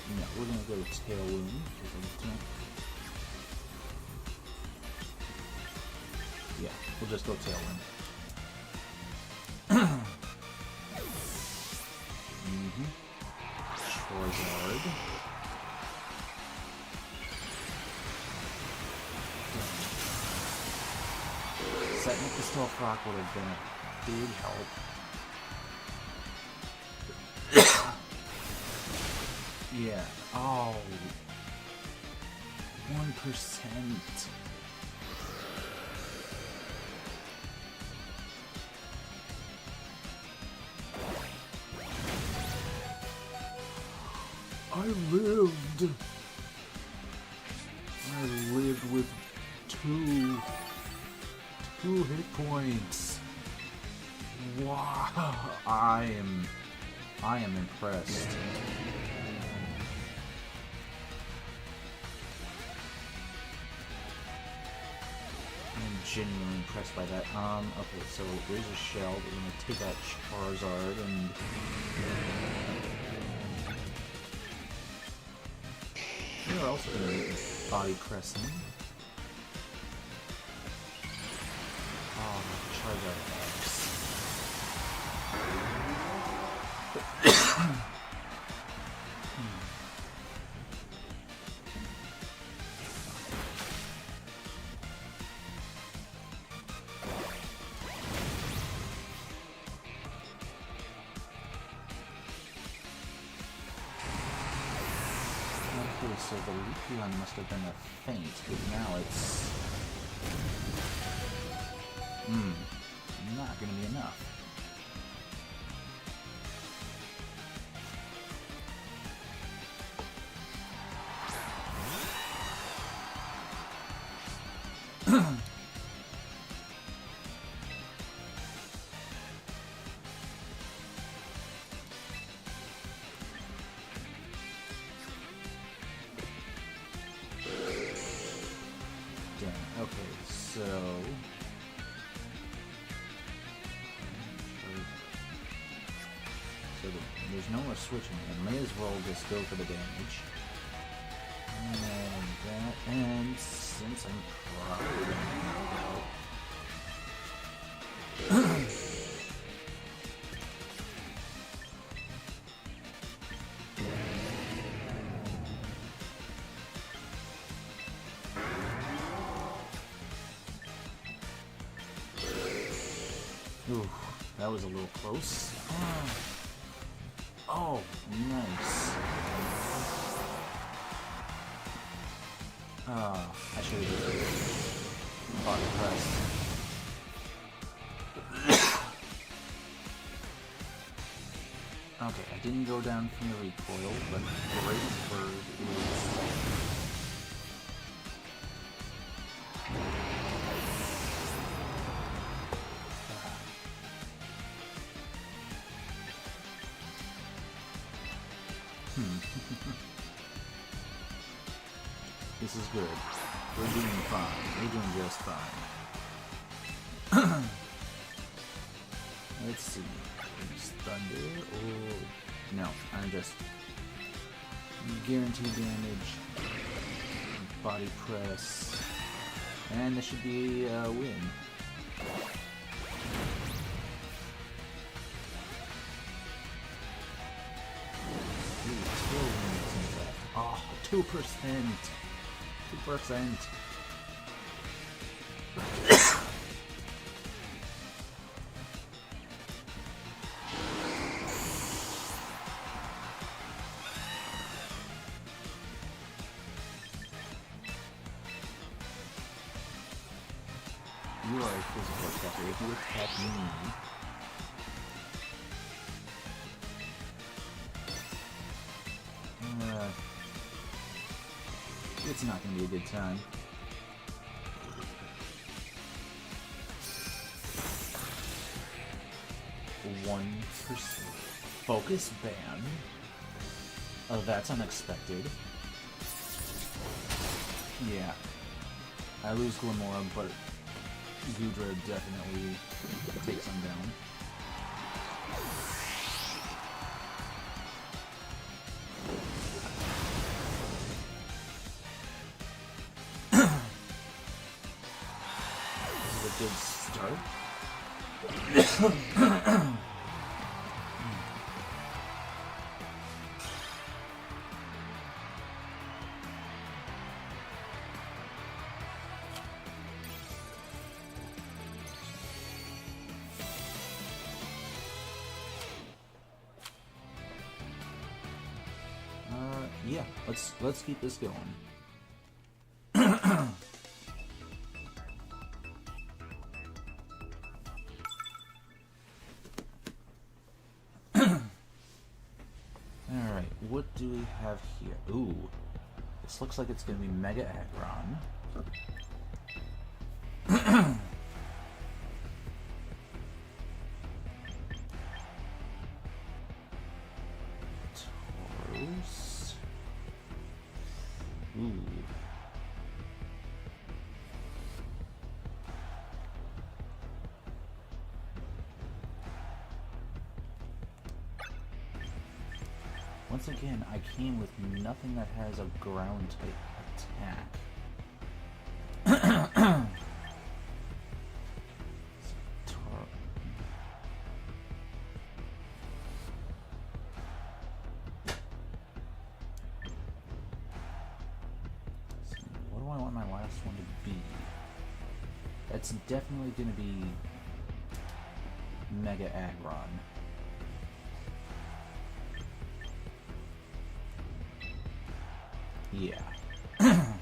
No, we're going to go Tailwind. Yeah, we'll just go Tailwind. Charizard. Setting up the Stealth Rock would have been a big help. Yeah. Oh. 1%. I lived. I lived with two hit points. Wow, I am impressed. I'm genuinely impressed by that. Okay, so Razor Shell, we're gonna take out Charizard and we're also gonna make Body Pressing. Oh, Charizard X. Okay, so the Leafeon must have been a feint, but now it's not gonna be enough. Okay, so there's no more switching, and may as well just go for the damage. And that, and since I'm probably gonna Ooh, that was a little close. Oh, nice. Oh, I should have bought the press. Okay, I didn't go down from the recoil, but Great Bird is... This is good. We're doing fine. We're doing just fine. Let's see. Is Thunder or... No, I'm just... Guaranteed damage. Body press. And this should be a win. Oh, 2%. 2%. You are a physical attacker. If you attack me, it's not going to be a good time. Focus ban. Oh, that's unexpected. Yeah. I lose Glimora, but Goodra definitely takes him down. Good start. Yeah, let's keep this going. what do we have here? Ooh, this looks like it's going to be Mega Aggron. Tauros. Ooh. Once again, I came with nothing that has a ground type attack. What do I want my last one to be? That's definitely going to be Mega Aggron. Yeah. I'll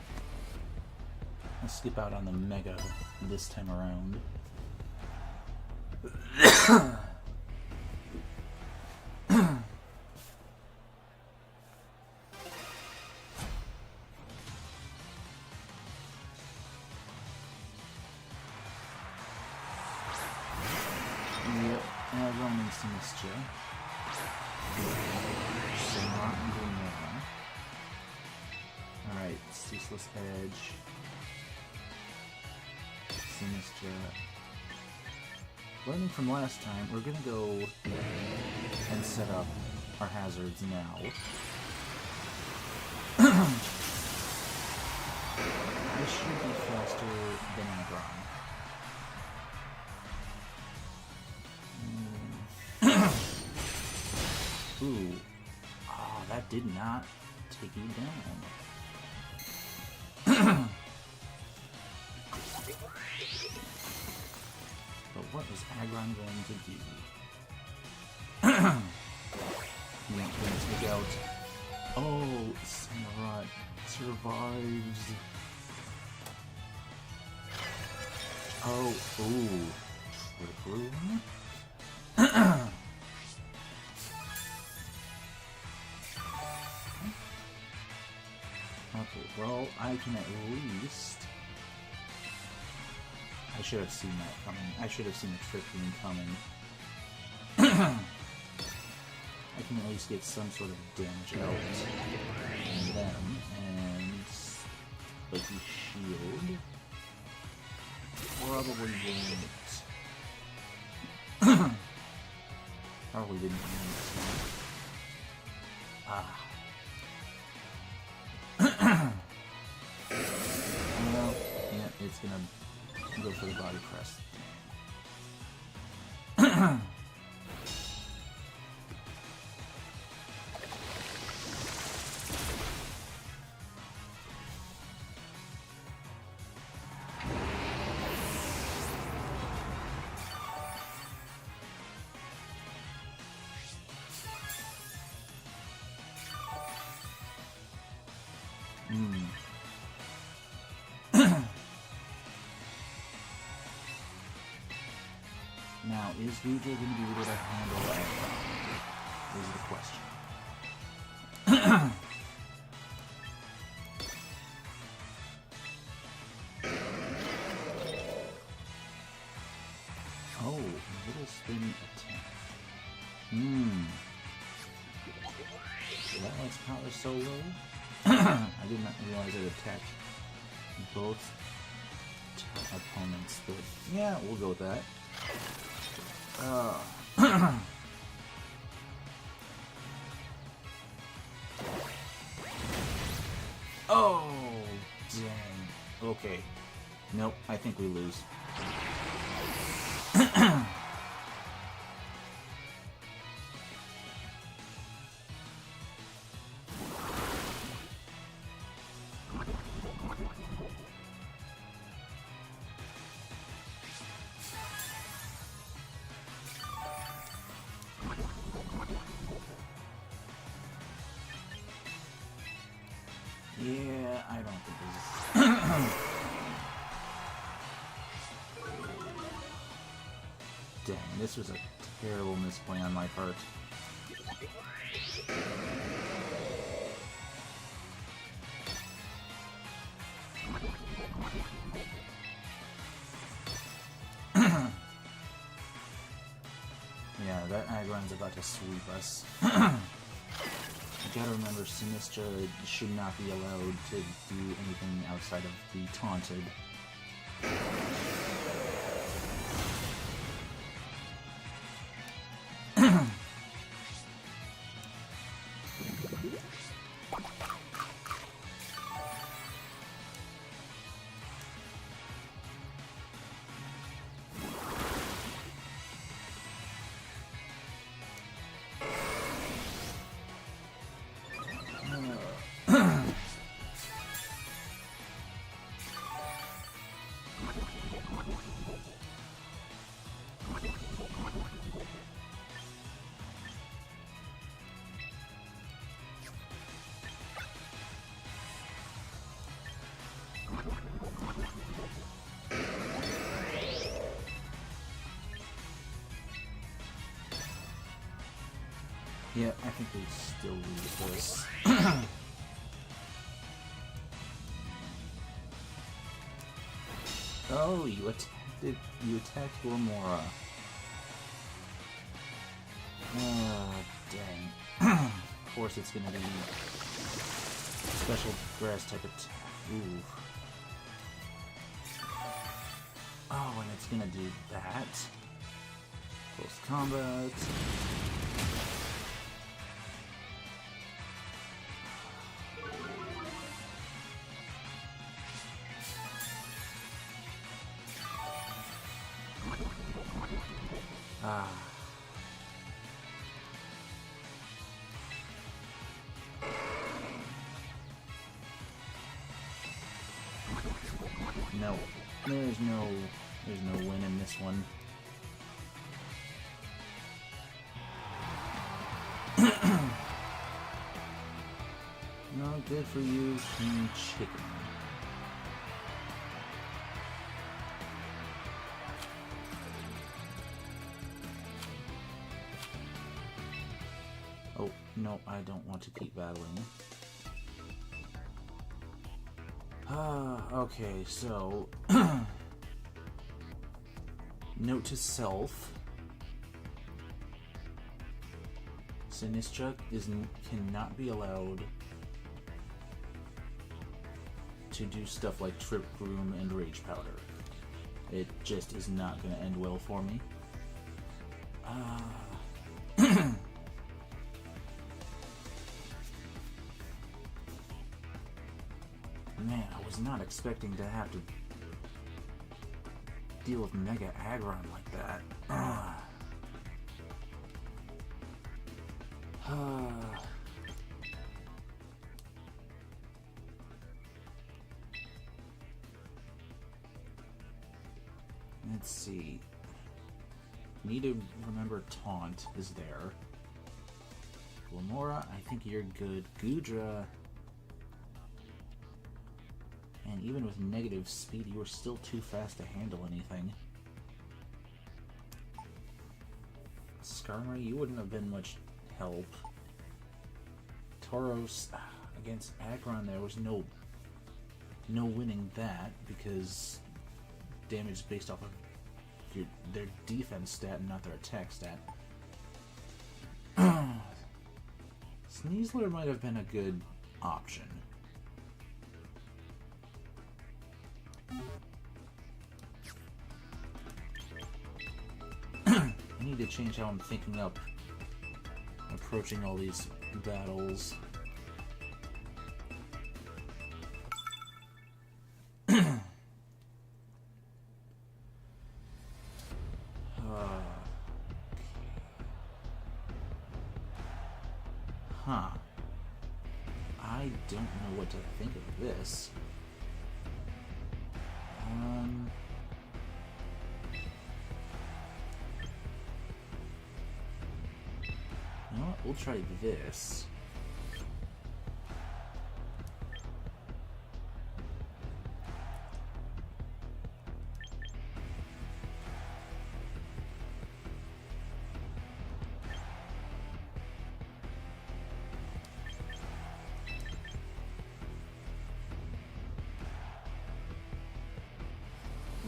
skip out on the Mega this time around. Yep, Aggron needs to mischief. Alright, Ceaseless Edge. Sinistra. Learning from last time, we're gonna go and set up our hazards now. This should be faster than Aggron. Ooh. Oh, that did not take you down. But what is Aggron going to do? You ain't going to take out... Oh, Samurott survives. Oh, ooh. Trick Room? Okay, well, I can at least... I should have seen that coming. I should have seen the Trick Room coming. I can at least get some sort of damage out on them, and... Spiky Shield... Probably won't. Probably didn't need to. Ah. Well, yeah, it's gonna go for the body press. Now, is Guja going to be able to handle Aggron? Is the question. Oh, little spin attack. That makes power so low? I did not realize it attacked both opponents, but yeah, we'll go with that. Oh, dang. Okay. Nope, I think we lose. Yeah, I don't think this is... Dang, this was a terrible misplay on my part. Yeah, that Aggron's about to sweep us. You gotta remember, Sinistra should not be allowed to do anything outside of the taunted. Yeah, I think we still lose this. Oh, you attacked it. You attacked Gormora. Dang. Of course it's gonna be special grass type attack. Ooh. Oh, and it's gonna do that. Close combat. Ah. No. There's no win in this one. Not good for you, King Chicken. Oh, no, I don't want to keep battling. Okay, so... Note to self. Sinistra cannot be allowed to do stuff like Trip Groom and Rage Powder. It just is not going to end well for me. Man, I was not expecting to have to deal with Mega Aggron like that. Let's see. Need to remember Taunt is there. Gormora, I think you're good. Goodra. And even with negative speed, you were still too fast to handle anything. Skarmory, you wouldn't have been much help. Tauros against Aggron, there was no winning that because damage is based off of their defense stat and not their attack stat. Sneasler might have been a good option. I need to change how I'm thinking up approaching all these battles. Huh. I don't know what to think of this. You know what? We'll try this.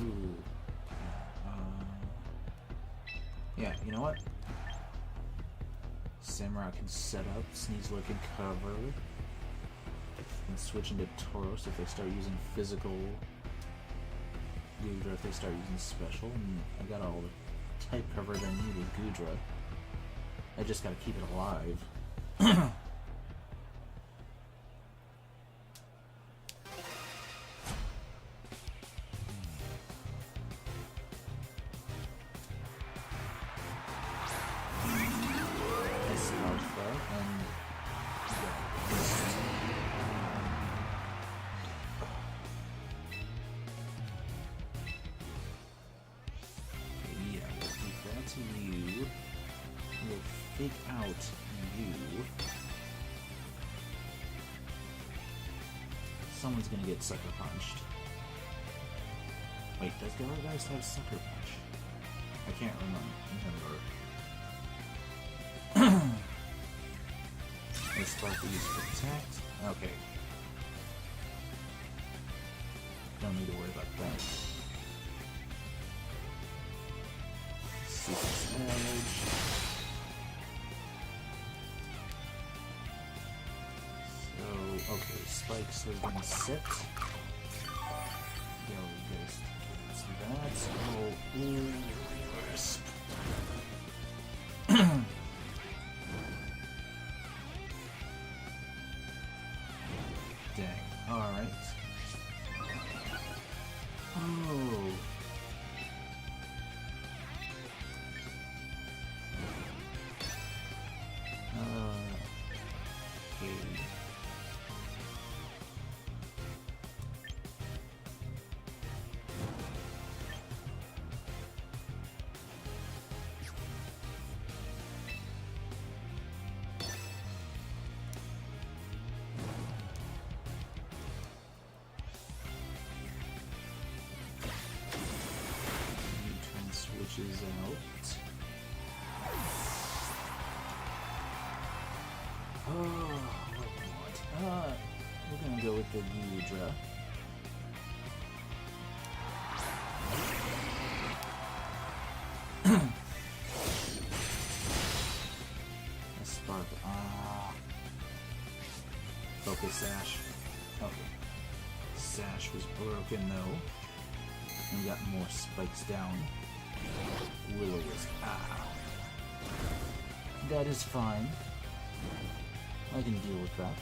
Ooh. Yeah, you know what? Samurai can set up, Sneasler can cover, and switch into Tauros if they start using physical, Gudra if they start using special, and I got all the type coverage I need with Gudra. I just gotta keep it alive. Fake out you. Someone's gonna get sucker punched. Wait, does Gallergeist have sucker punch? I can't remember. Let's start to use protect. Okay. Don't need to worry about that. Secret's Edge. Okay, Spikes is gonna sit. Gallergeist gets that. Oh, Wisp. Dang. Alright. Oh. Okay. Switches out. Oh, what? We're gonna go with the Gudra. A Spark. Focus Sash. Okay. Sash was broken though. And we got more spikes down. Will-O-Wisp. That is fine. I can deal with that.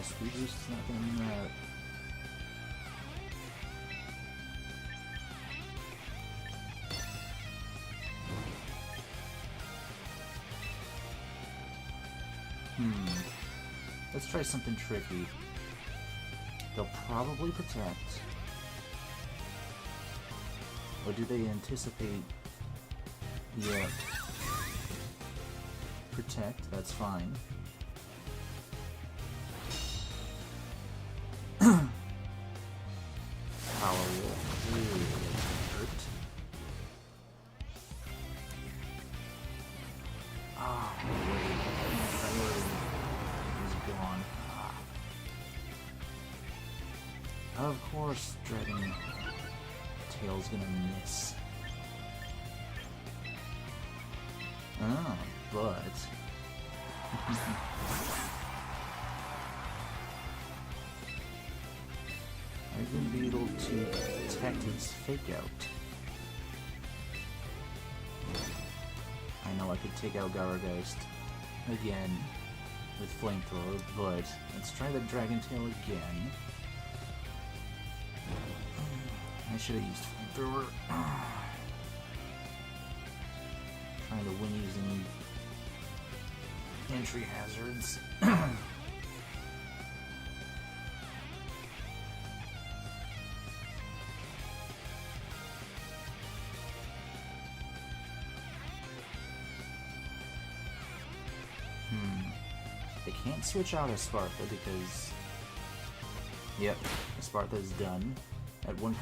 Speed boost is not gonna matter. Let's try something tricky. They'll probably protect. Or do they anticipate? Yeah. Protect, that's fine. Power Wall really hurt. Ah, priority is gone. Of course, Dragon Tail's gonna miss. But... are you gonna be able to protect his fake out? I know I could take out Gallergeist again with Flamethrower, but let's try the Dragon Tail again. I should have used Flamethrower. Trying to win using entry hazards. They can't switch out Esparta because... yep, Esparta's done. At 1%,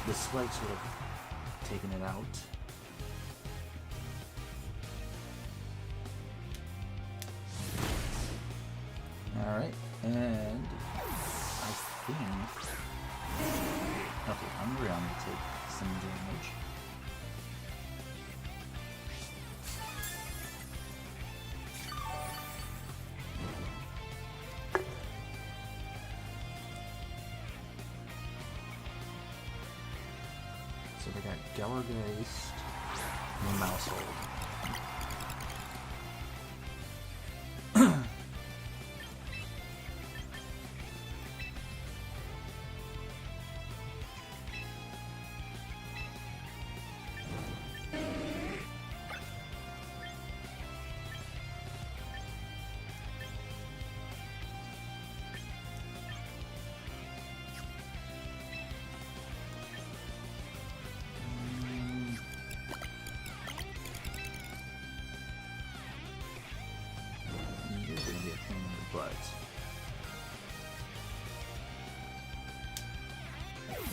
the spikes would have taken it out. Alright, and I think... okay, I'm Umbreon will take some damage. So they got Gellergeist and Mousehold.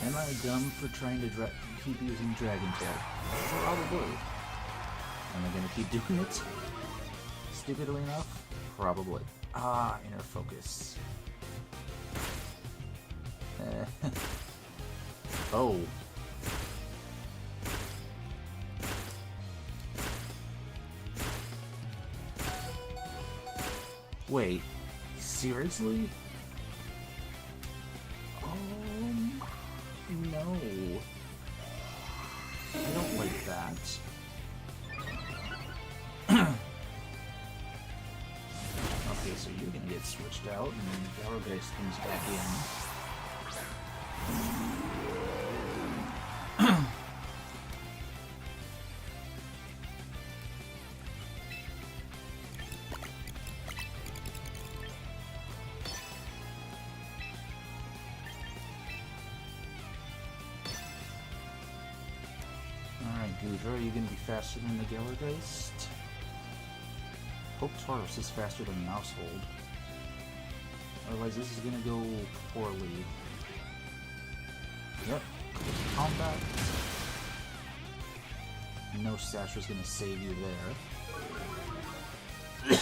Am I dumb for trying to keep using Dragon Tail? Probably. Am I gonna keep doing it? Stupidly enough? Probably. Ah, inner focus. Oh. Wait. Seriously? No. I don't like that. Okay, so you're gonna get switched out, and Gellergeist comes back in. Goodra, are you going to be faster than the Gellergeist? Hope Tauros is faster than Mousehold. Otherwise this is going to go poorly. Yep. Combat. No Satra's going to save you there.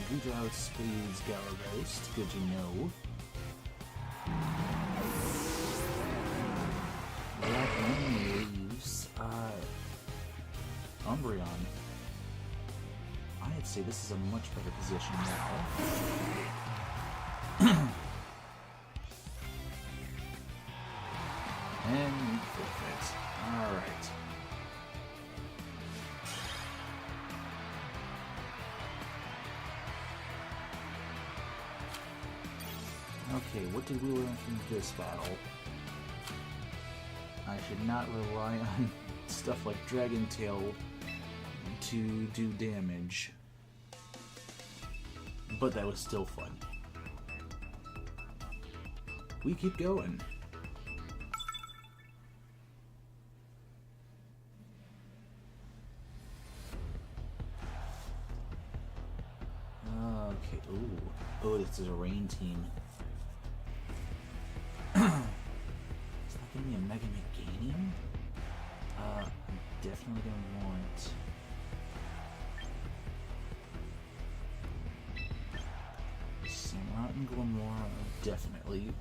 Goodra outspeeds Gellergeist, good to know. That only leaves Umbreon. I'd say this is a much better position now. And perfect. Alright. Okay, what did we learn from this battle? I should not rely on stuff like Dragon Tail to do damage. But that was still fun. We keep going. Okay, ooh. Oh, this is a rain team. Is that gonna be a Mega Meganium? I'm definitely gonna want... Samurott and Glamora, definitely.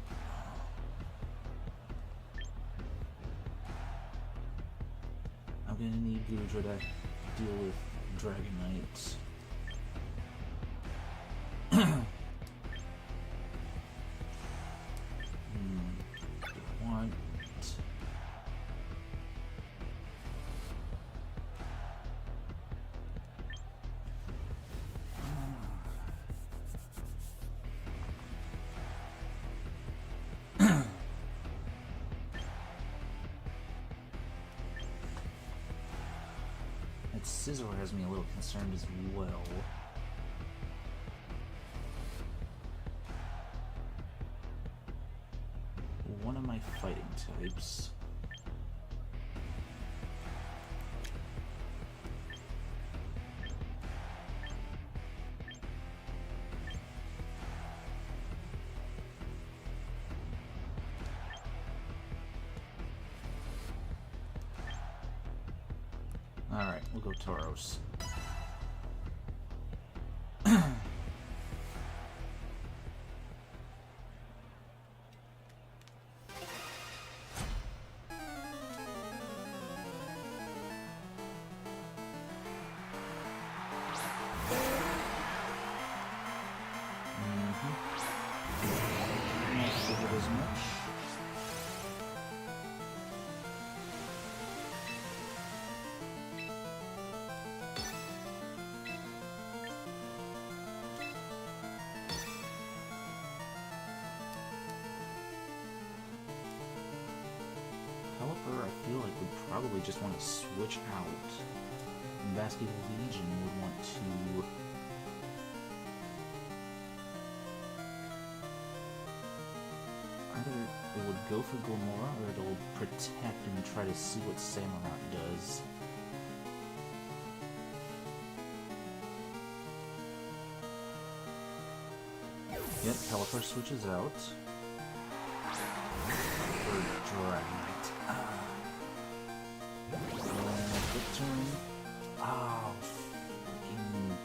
I'm gonna need Goodra to deal with Dragonite. That Scizor has me a little concerned as well. One of my fighting types. Alright, we'll go Tauros. like would probably just want to switch out. And Basketball Legion would want to... Either it would go for Glamora, or it'll protect and try to see what Samurott does. Yep, Caliper switches out. For Dragonite. Quick turn. Oh, freaking...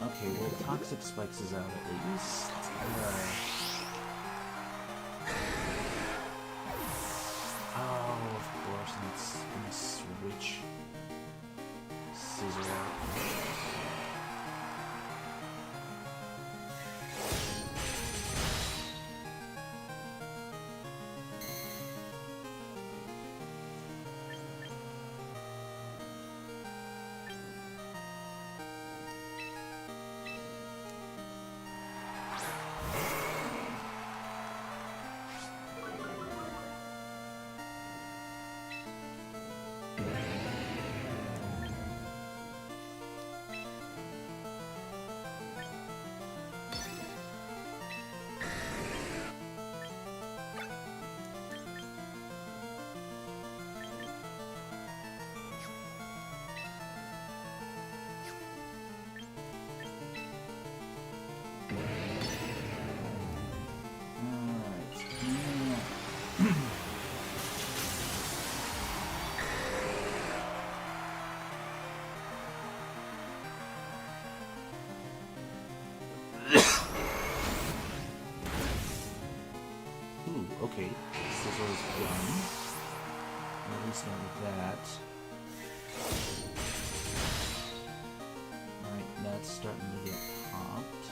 Okay, well, Toxic Spikes is out at least. Oh, of course, and it's gonna switch Scissor out. Okay, Sizzle's done. At least not with that. Alright, that's starting to get popped.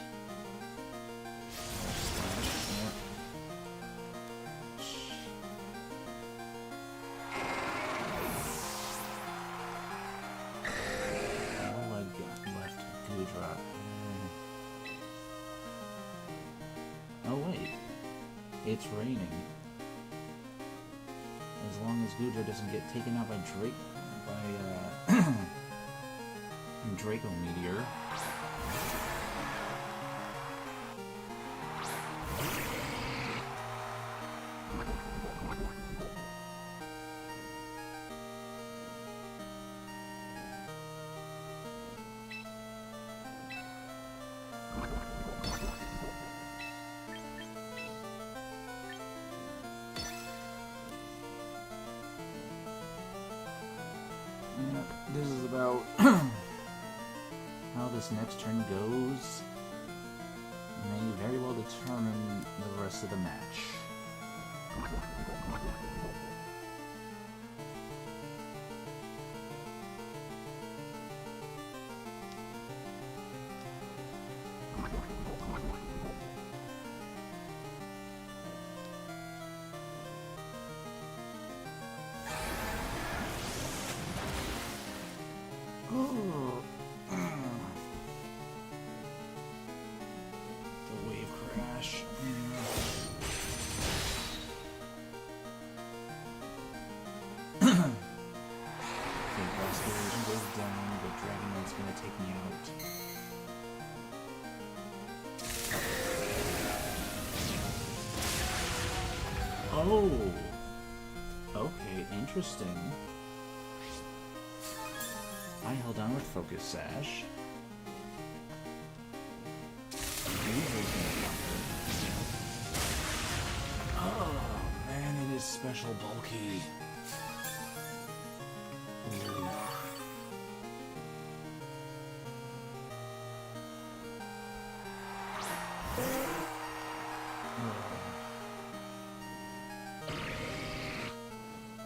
Slash, yep. All I got left, Goodrot. Oh wait. It's raining. As long as Goodra doesn't get taken out by Draco Meteor. This is about how this next turn goes. May very well determine the rest of the match. The wave crash. The Bastion goes down, but Dragonite's gonna take me out. Oh! Okay, interesting. I held on with Focus Sash. Oh man, it is special bulky. Ooh.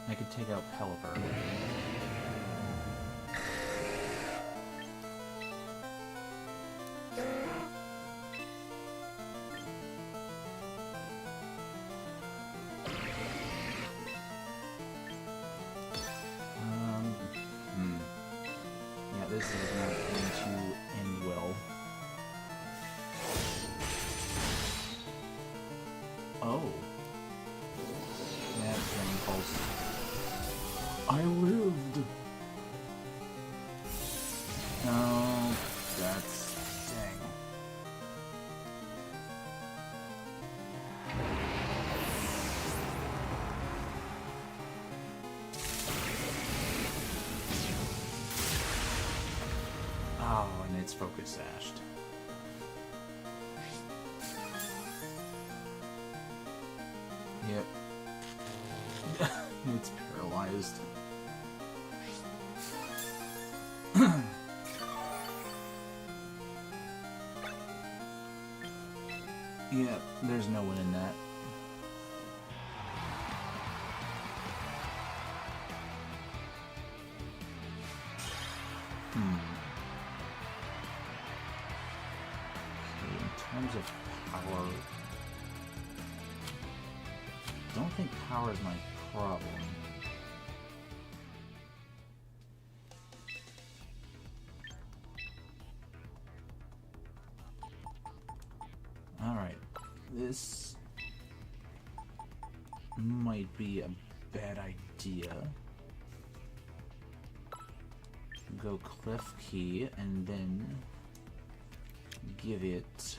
I could take out Pelipper. Yeah, this is not going to end well. Oh. Yeah, Dragon Pulse. Oh, and it's focus sashed. Yep. It's paralyzed. Yep, there's no one in that. Okay, in terms of power, I don't think power is my problem. Alright, this might be a bad idea. Go Cliff Key and then give it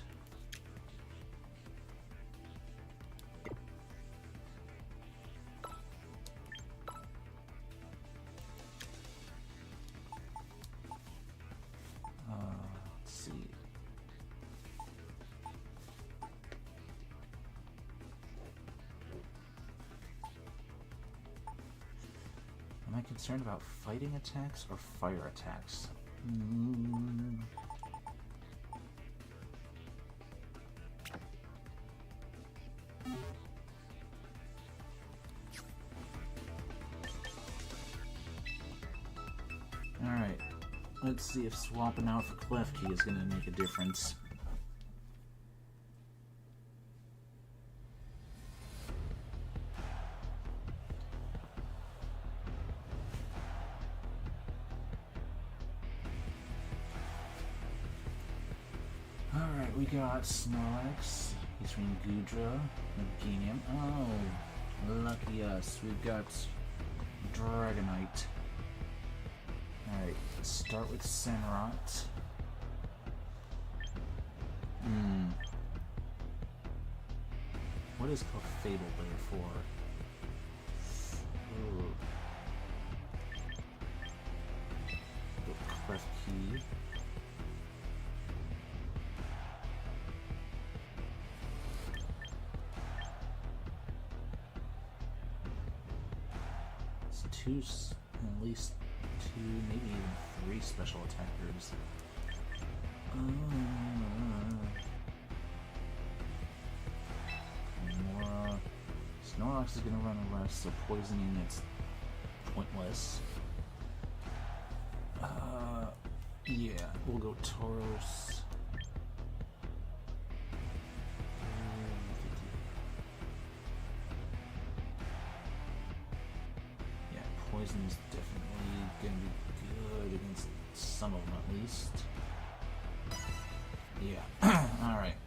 let's see. Am I concerned about fighting attacks or fire attacks? Alright, let's see if swapping out for Clef Key is going to make a difference. Alright, we got Snorlax, between Goodra, Meganium. Oh, lucky us. We've got Dragonite. Alright, start with Samurott. What is Clefable there for? Ooh. The Clef Key. It's two, at least two, maybe even three special attackers. Snorlax is going to run a rest, so poisoning it's pointless. Yeah, we'll go Tauros. Yeah, poison's definitely going to be good against some of them at least. Yeah, alright.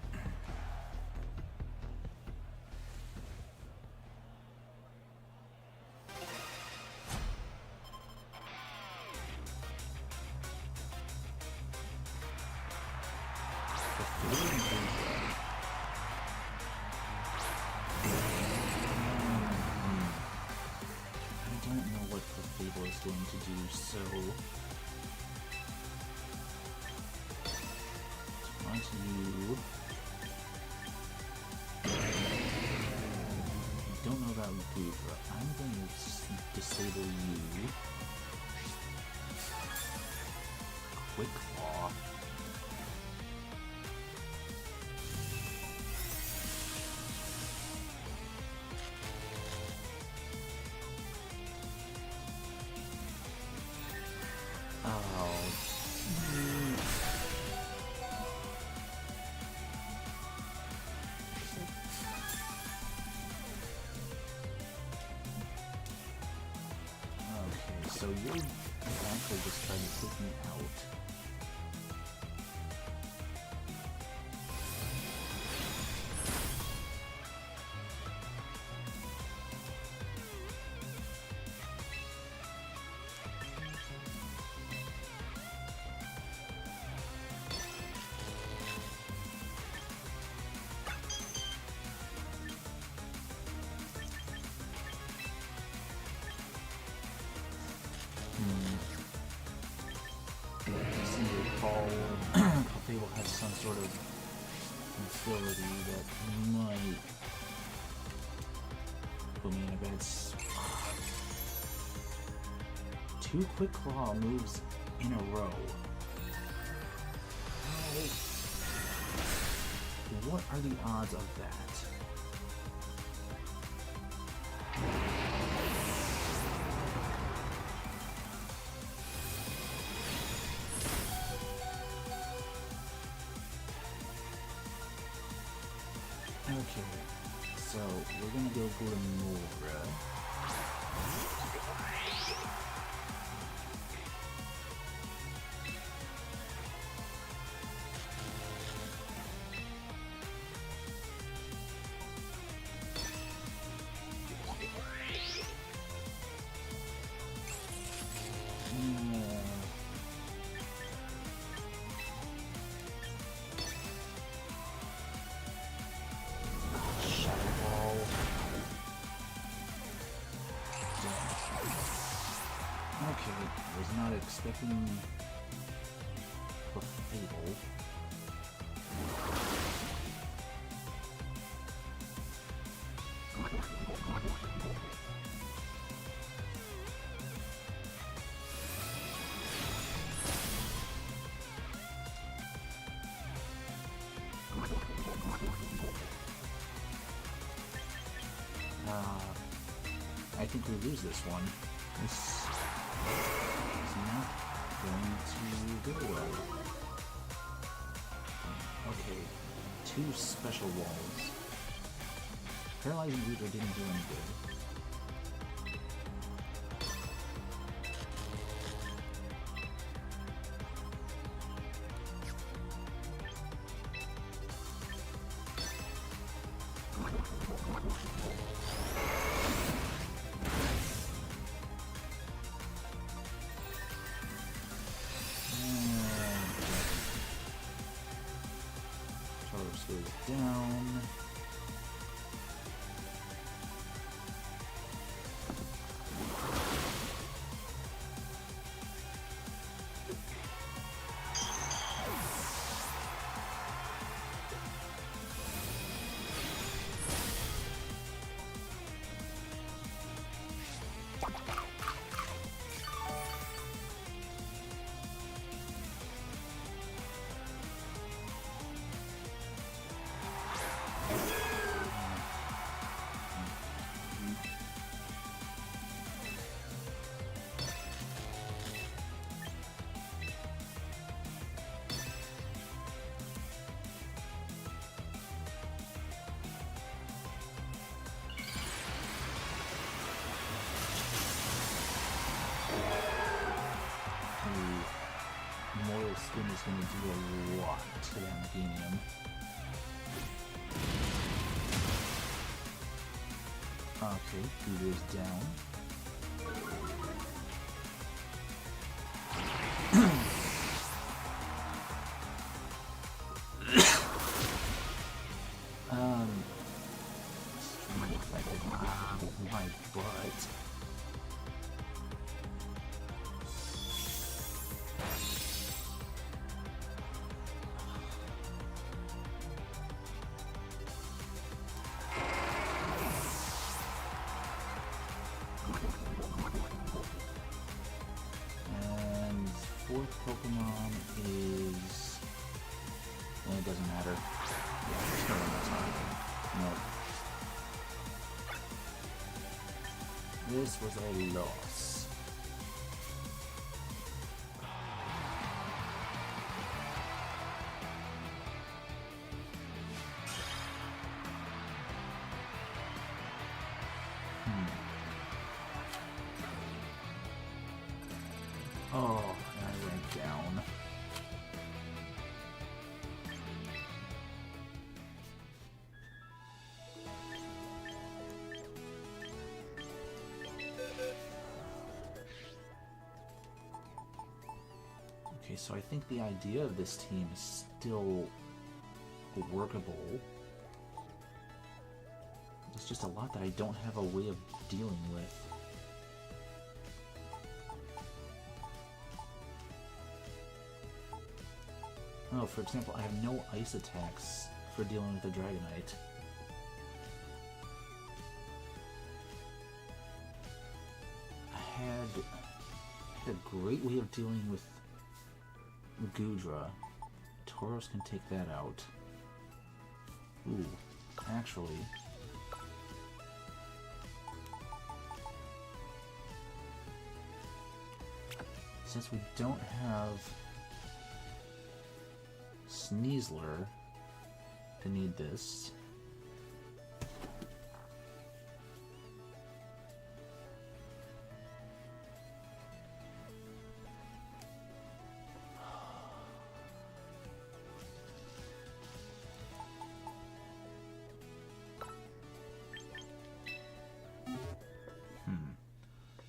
Going to do so. On to you. I don't know about Goodra. I'm going to disable you. Quick Claw. So you're actually just trying to take me out. some sort of ability that might put me in a bad spot. 2 Quick Claw moves in a row. What are the odds of that? Okay, so we're gonna go Glimora. Okay, was not expecting a Fable. I think we lose this one. This is not going to go well. Okay, 2 special walls. Paralyzing Booster didn't do any good. Goes down. Mortal Skin is going to do a lot to that Meganium. Okay, Guru is down. My butt. And 4th Pokemon is... well, it doesn't matter. Yeah, it's no one time. Nope. This was a loss. Oh, and I went down. Okay, so I think the idea of this team is still workable. It's just a lot that I don't have a way of dealing with. Oh, for example, I have no ice attacks for dealing with the Dragonite. I had a great way of dealing with Gudra. Tauros can take that out. Ooh, actually... since we don't have Sneasler to need this,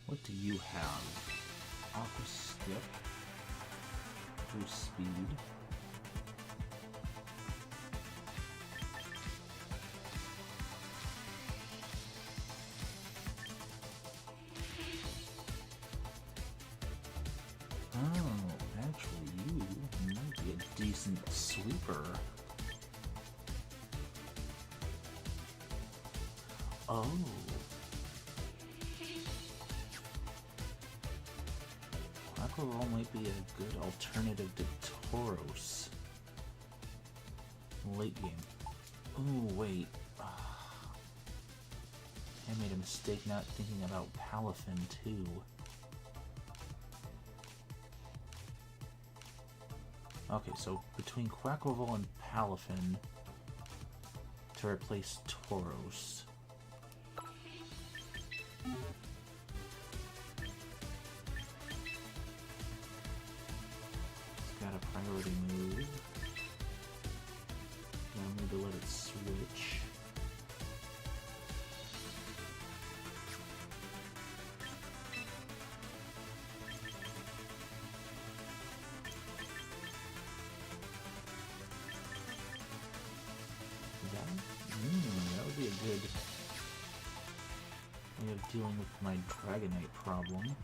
what do you have? Aqua Skip, boost speed. Oh, actually, you might be a decent sweeper. Oh. Aquaroll might be a good alternative to Tauros. Late game. Oh, wait. I made a mistake not thinking about Palafin, too. Okay, so between Quaquaval and Palafin to replace Tauros. Got a priority move. Don't need to let it switch. That would be a good way of dealing with my Dragonite problem.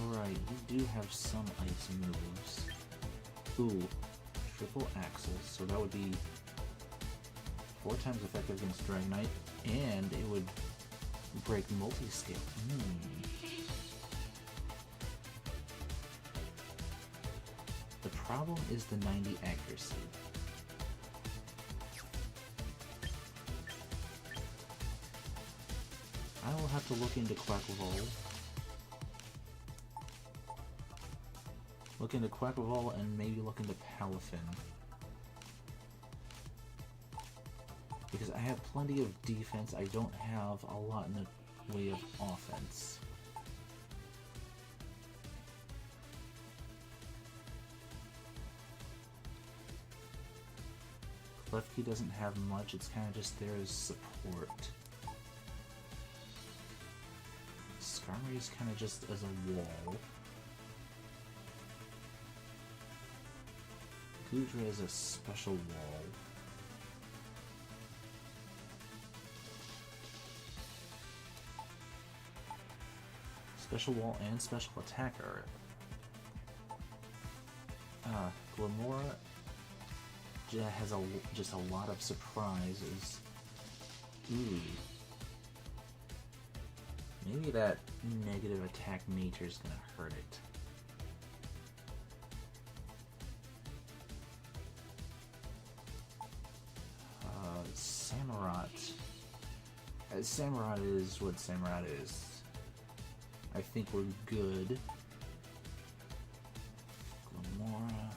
Alright, we do have some ice moves. Ooh, triple axles, so that would be 4 times effective against Dragonite, and it would break multi-scale. The problem is the 90 accuracy. I will have to look into Quaquaval. Look into Quaquaval and maybe look into Palafin. Because I have plenty of defense, I don't have a lot in the way of offense. Klefki doesn't have much, it's kind of just there as support. Skarmory is kind of just as a wall. Gudra is a special wall. Special wall and special attacker. Glamora has just a lot of surprises. Ooh. Maybe that negative attack meter is gonna hurt it. Samurott. Samurott is what Samurott is. I think we're good. Glamora.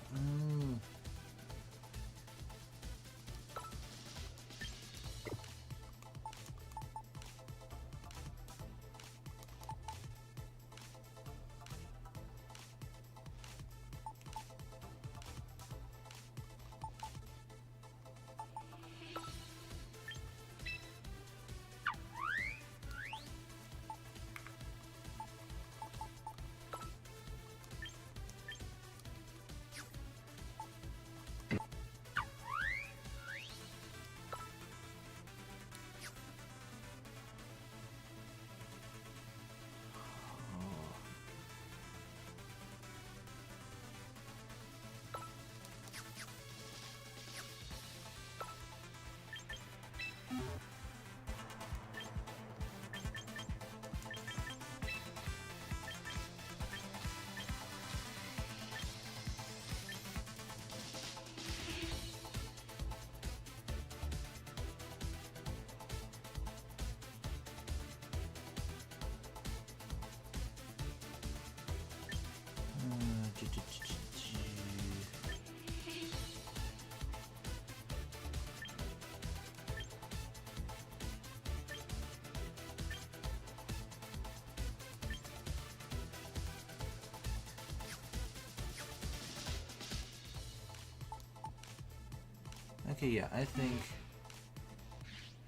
Okay, yeah, I think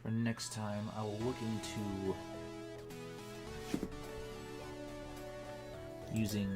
for next time I will look into using